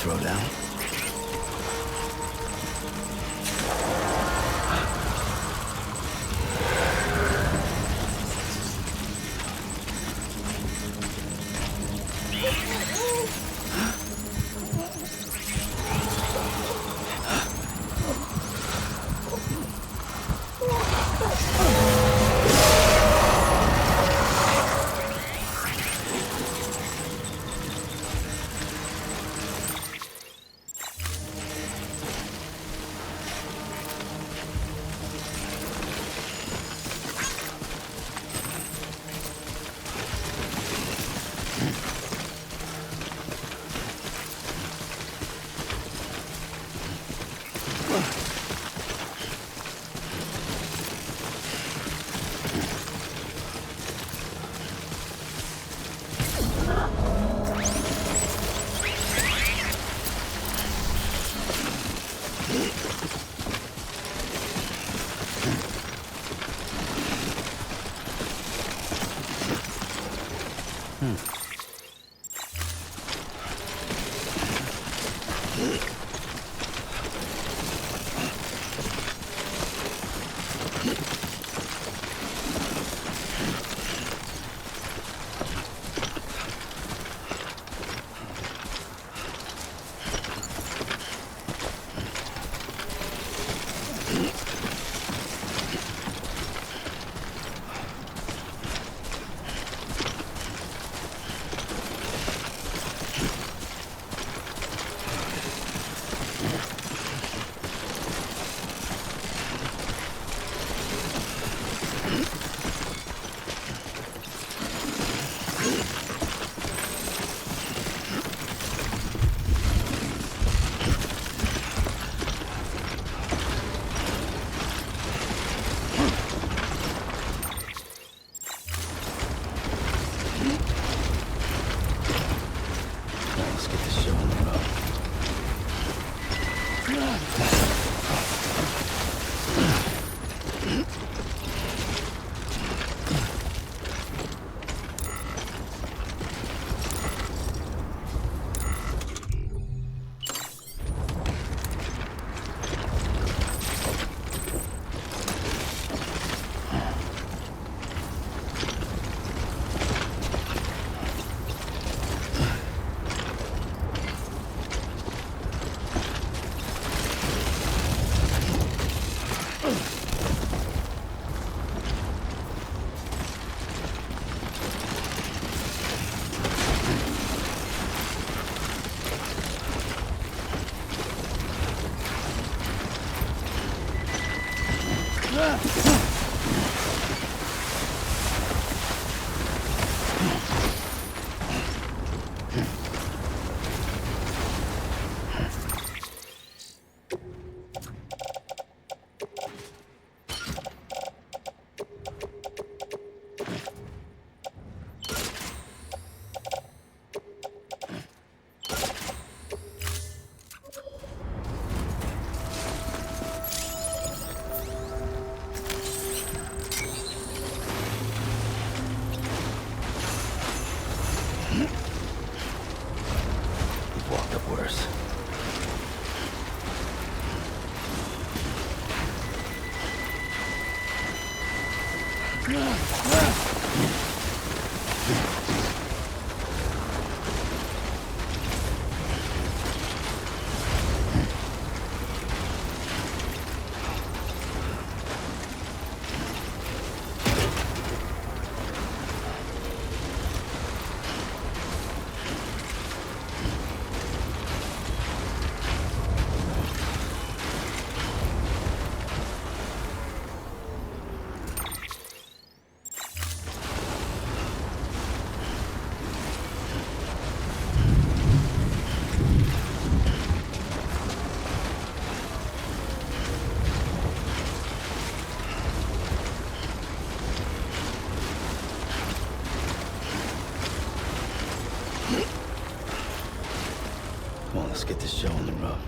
Speaker 4: throw down. Come on, let's get this show on the road.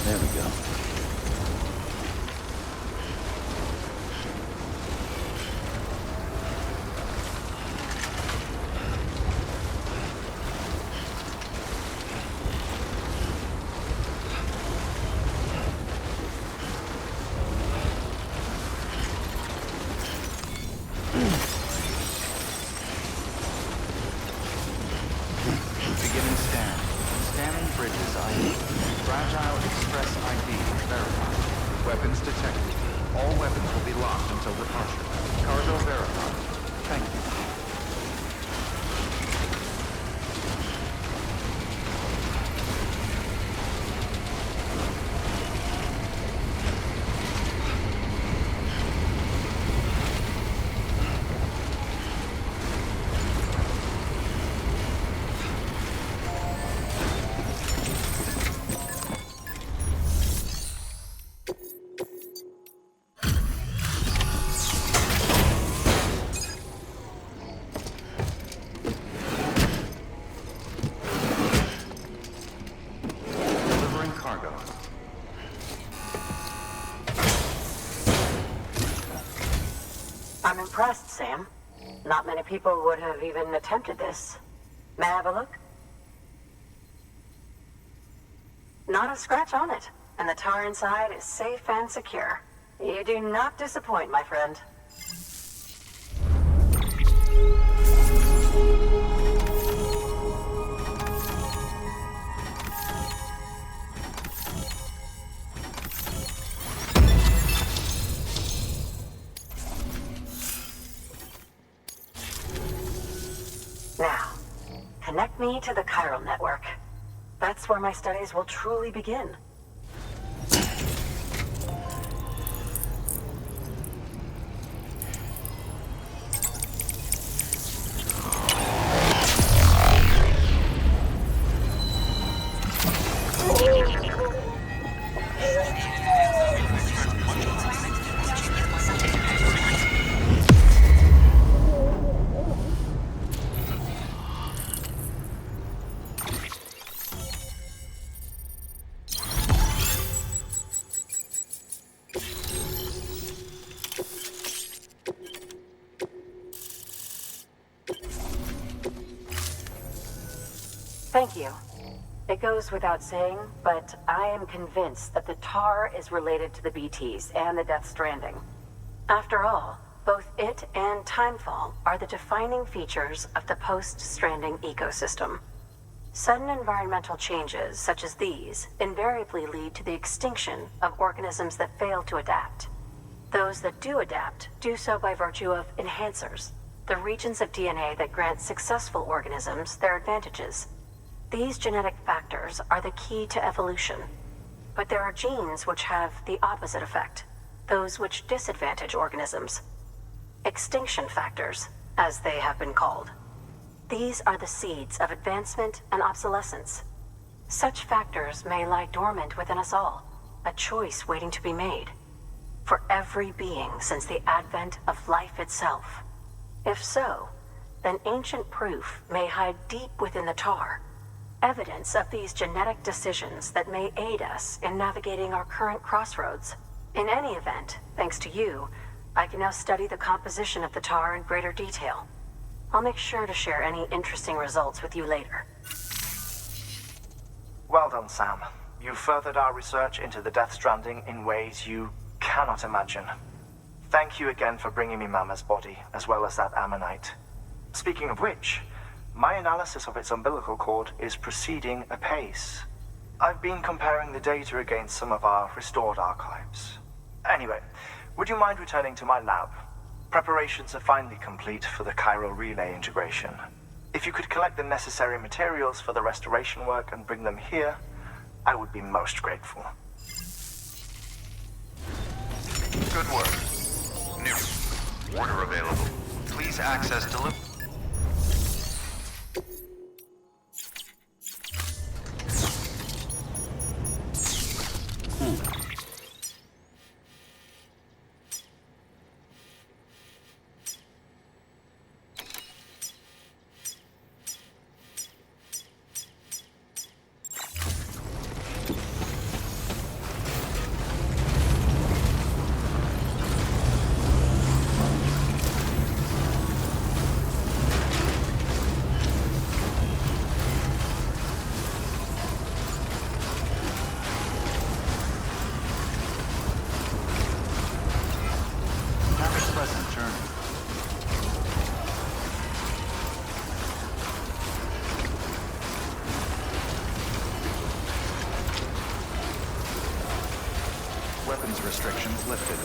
Speaker 4: There we go.
Speaker 1: Beginning scan. Scanning bridges ID. Fragile Express ID verified. Weapons detected. All weapons will be locked until departure. Cargo verified. Thank you.
Speaker 12: I'm impressed, Sam. Not many people would have even attempted this. May I have a look? Not a scratch on it, and the tar inside is safe and secure. You do not disappoint, my friend. Now, connect me to the chiral network. That's where my studies will truly begin. Thank you. It goes without saying, but I am convinced that the tar is related to the BTs and the Death Stranding. After all, both it and Timefall are the defining features of the post-Stranding ecosystem. Sudden environmental changes such as these invariably lead to the extinction of organisms that fail to adapt. Those that do adapt do so by virtue of enhancers, the regions of DNA that grant successful organisms their advantages. These genetic factors are the key to evolution. But there are genes which have the opposite effect, those which disadvantage organisms. Extinction factors, as they have been called. These are the seeds of advancement and obsolescence. Such factors may lie dormant within us all, a choice waiting to be made. For every being since the advent of life itself. If so, then ancient proof may hide deep within the tar, evidence of these genetic decisions that may aid us in navigating our current crossroads. In any event, thanks to you, I can now study the composition of the tar in greater detail. I'll make sure to share any interesting results with you later.
Speaker 3: Well done, Sam. You furthered our research into the Death Stranding in ways you cannot imagine. Thank you again for bringing me Mama's body, as well as that ammonite. Speaking of which, my analysis of its umbilical cord is proceeding apace. I've been comparing the data against some of our restored archives. Anyway, would you mind returning to my lab? Preparations are finally complete for the chiral relay integration. If you could collect the necessary materials for the restoration work and bring them here, I would be most grateful.
Speaker 1: Good work. New. Order available. Please access delivery. Weapons restrictions lifted.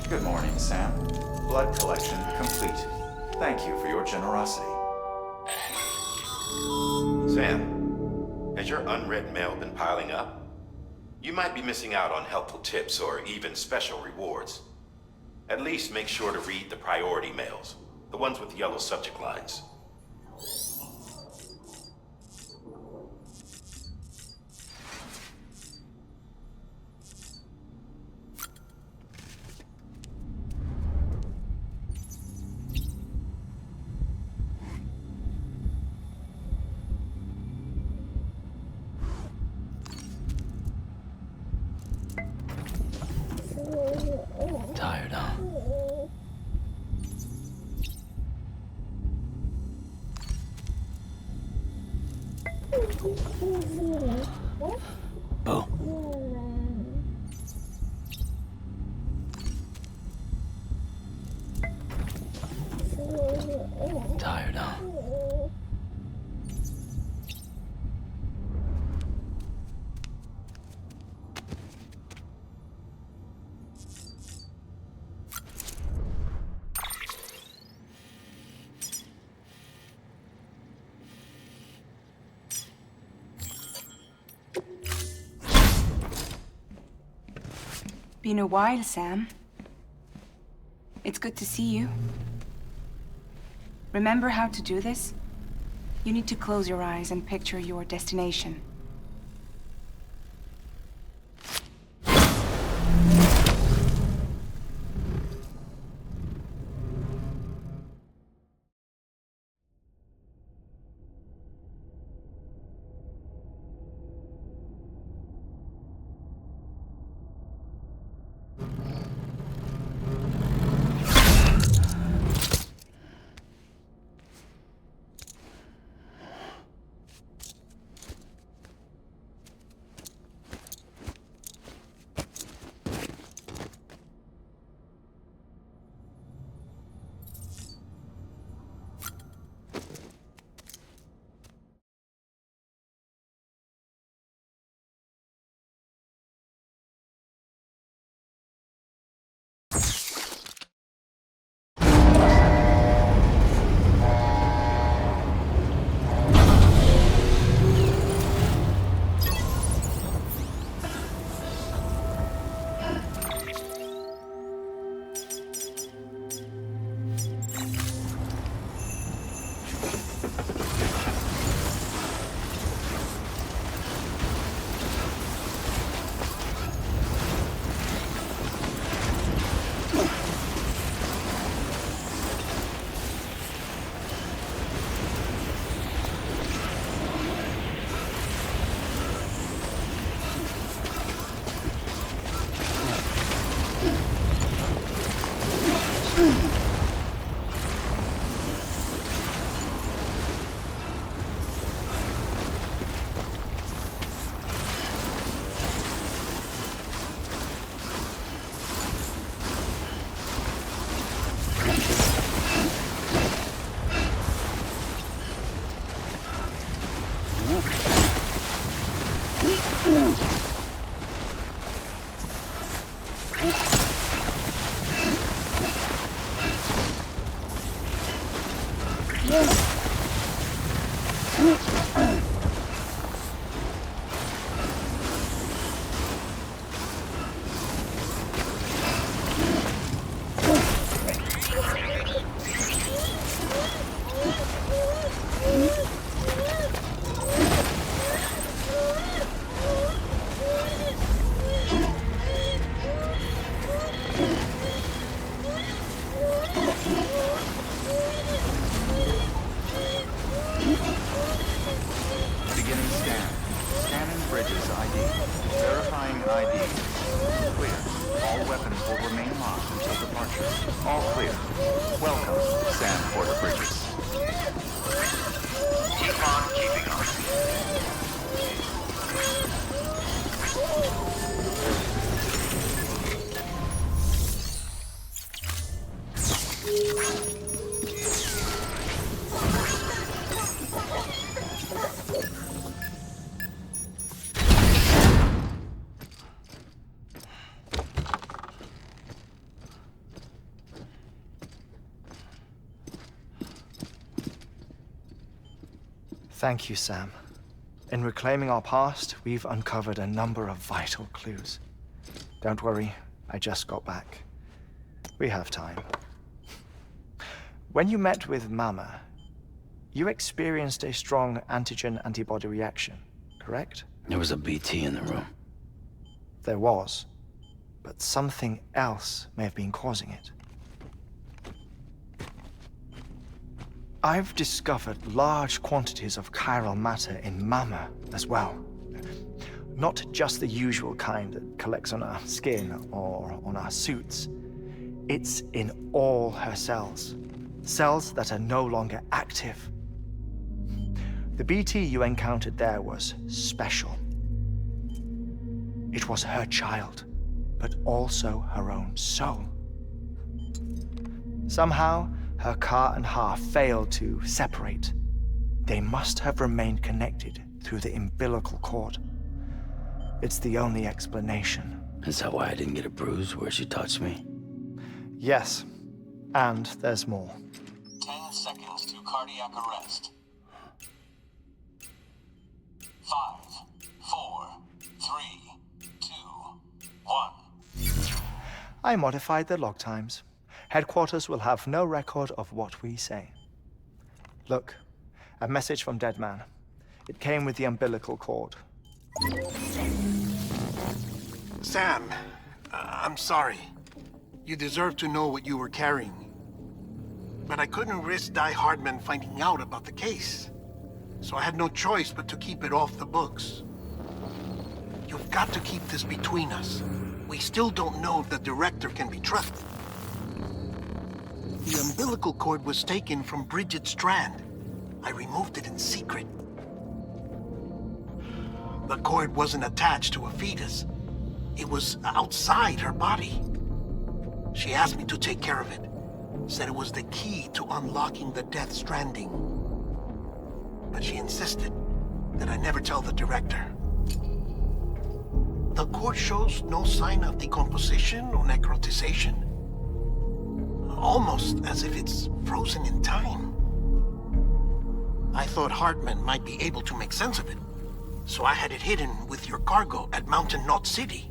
Speaker 1: Good morning, Sam. Blood collection complete. Thank you for your generosity.
Speaker 7: Sam, has your unread mail been piling up? You might be missing out on helpful tips or even special rewards. At least make sure to read the priority mails, the ones with yellow subject lines.
Speaker 4: Tired, huh? Bo. Tired, huh?
Speaker 13: Been a while, Sam. It's good to see you. Remember how to do this? You need to close your eyes and picture your destination.
Speaker 3: Thank you, Sam. In reclaiming our past, we've uncovered a number of vital clues. Don't worry, I just got back. We have time. When you met with Mama, you experienced a strong antigen-antibody reaction, correct?
Speaker 4: There was a BT in the room.
Speaker 3: There was, but something else may have been causing it. I've discovered large quantities of chiral matter in Mama as well. Not just the usual kind that collects on our skin or on our suits. It's in all her cells. Cells that are no longer active. The BT you encountered there was special. It was her child, but also her own soul. Somehow, her car and half failed to separate. They must have remained connected through the umbilical cord. It's the only explanation.
Speaker 4: Is that why I didn't get a bruise where she touched me?
Speaker 3: Yes, and there's more.
Speaker 5: 10 seconds to cardiac arrest. 5, 4, 3, 2, 1.
Speaker 3: I modified the log times. Headquarters will have no record of what we say. Look, a message from Dead Man. It came with the umbilical cord.
Speaker 14: Sam, I'm sorry. You deserve to know what you were carrying. But I couldn't risk Heartman finding out about the case. So I had no choice but to keep it off the books. You've got to keep this between us. We still don't know if the director can be trusted. The umbilical cord was taken from Bridget Strand. I removed it in secret. The cord wasn't attached to a fetus. It was outside her body. She asked me to take care of it. Said it was the key to unlocking the Death Stranding. But she insisted that I never tell the director. The cord shows no sign of decomposition or necrotization. Almost as if it's frozen in time. I thought Heartman might be able to make sense of it, so I had it hidden with your cargo at Mountain Knot City.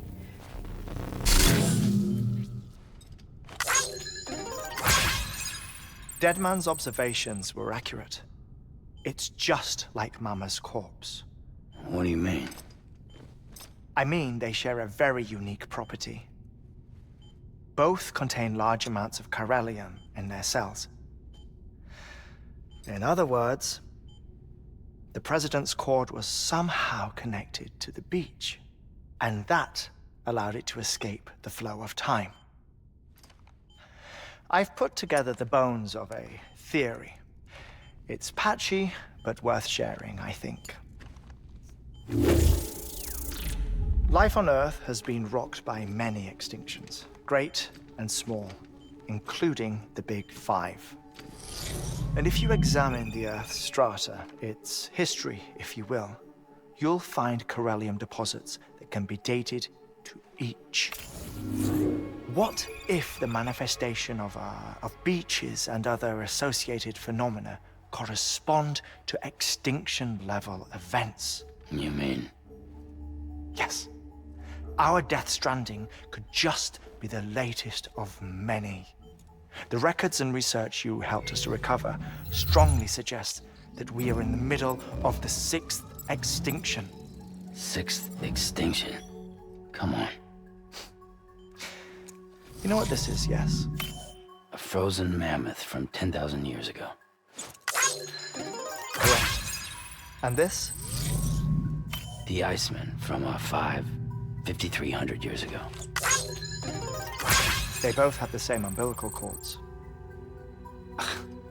Speaker 3: Deadman's observations were accurate. It's just like Mama's corpse.
Speaker 4: What do you mean?
Speaker 3: I mean they share a very unique property. Both contain large amounts of chiralium in their cells. In other words, the President's cord was somehow connected to the beach, and that allowed it to escape the flow of time. I've put together the bones of a theory. It's patchy, but worth sharing, I think. Life on Earth has been rocked by many extinctions, great and small, including the Big Five. And if you examine the Earth's strata, its history, if you will, you'll find chiralium deposits that can be dated to each. What if the manifestation of beaches and other associated phenomena correspond to extinction-level events?
Speaker 4: You mean?
Speaker 3: Yes. Our Death Stranding could just be the latest of many. The records and research you helped us to recover strongly suggest that we are in the middle of the 6th extinction.
Speaker 4: 6th extinction? Come on.
Speaker 3: You know what this is, yes?
Speaker 4: A frozen mammoth from 10,000 years ago.
Speaker 3: Correct. And this?
Speaker 4: The Iceman from 5,300 years ago.
Speaker 3: They both have the same umbilical cords.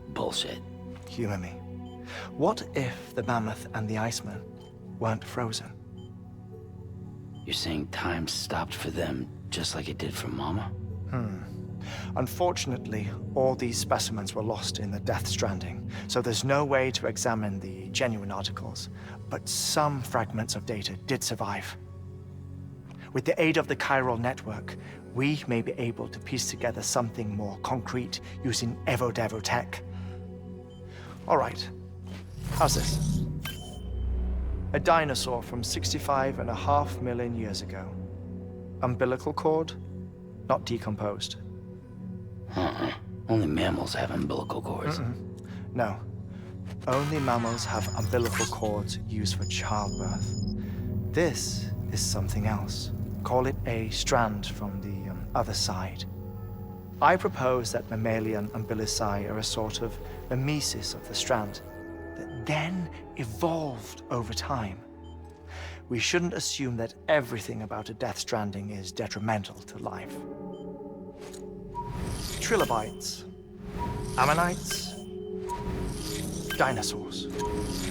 Speaker 4: Bullshit.
Speaker 3: Humor me. What if the mammoth and the Iceman weren't frozen?
Speaker 4: You're saying time stopped for them just like it did for Mama?
Speaker 3: Unfortunately, all these specimens were lost in the Death Stranding, so there's no way to examine the genuine articles, but some fragments of data did survive. With the aid of the chiral network, we may be able to piece together something more concrete using Evo-Devo tech. All right, how's this? A dinosaur from 65.5 million years ago. Umbilical cord, not decomposed.
Speaker 4: Only mammals have umbilical cords.
Speaker 3: No. Only mammals have umbilical cords used for childbirth. This is something else. Call it a strand from the other side. I propose that mammalian umbilici are a sort of mimesis of the strand that then evolved over time. We shouldn't assume that everything about a Death Stranding is detrimental to life. Trilobites, ammonites, dinosaurs,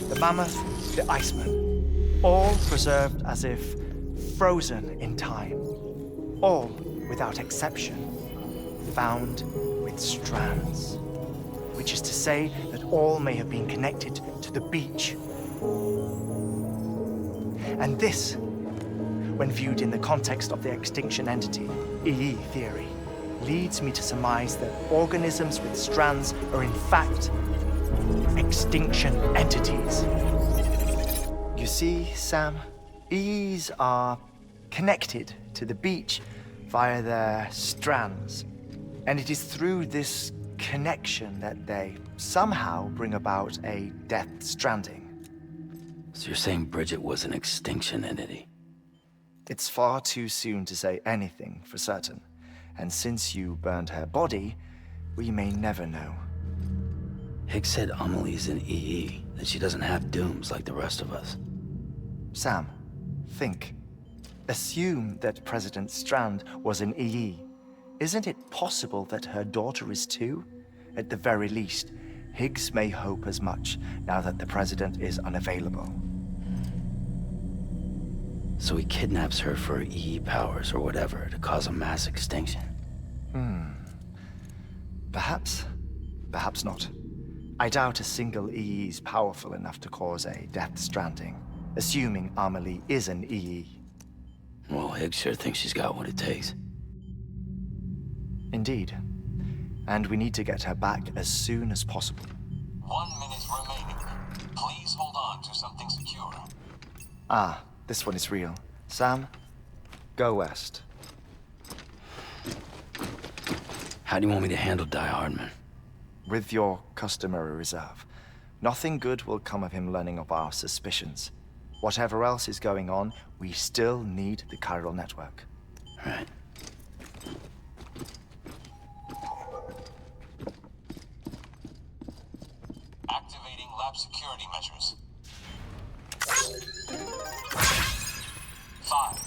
Speaker 3: the mammoth, the Iceman, all preserved as if frozen in time, all without exception, found with strands. which is to say that all may have been connected to the beach. And this, when viewed in the context of the extinction entity, EE theory, leads me to surmise that organisms with strands are in fact extinction entities. You see, Sam, EEs are connected to the beach via their strands. And it is through this connection that they somehow bring about a death stranding.
Speaker 4: So you're saying Bridget was an extinction entity?
Speaker 3: It's far too soon to say anything for certain. And since you burned her body, we may never know.
Speaker 4: Higgs said Amelie's an EE, that she doesn't have dooms like the rest of us.
Speaker 3: Sam, think. Assume that President Strand was an EE. Isn't it possible that her daughter is too? At the very least, Higgs may hope as much now that the president is unavailable.
Speaker 4: So he kidnaps her for EE powers or whatever to cause a mass extinction.
Speaker 3: Perhaps. Perhaps not. I doubt a single EE is powerful enough to cause a death stranding, assuming Amelie is an EE.
Speaker 4: Well, Higgs sure thinks she's got what it takes.
Speaker 3: Indeed. And we need to get her back as soon as possible.
Speaker 5: 1 minute remaining. Please hold on to something secure.
Speaker 3: Ah, this one is real. Sam, go west.
Speaker 4: How do you want me to handle Heartman?
Speaker 3: With your customary reserve. Nothing good will come of him learning of our suspicions. Whatever else is going on, we still need the chiral network.
Speaker 4: Right.
Speaker 5: Activating lab security measures. 5,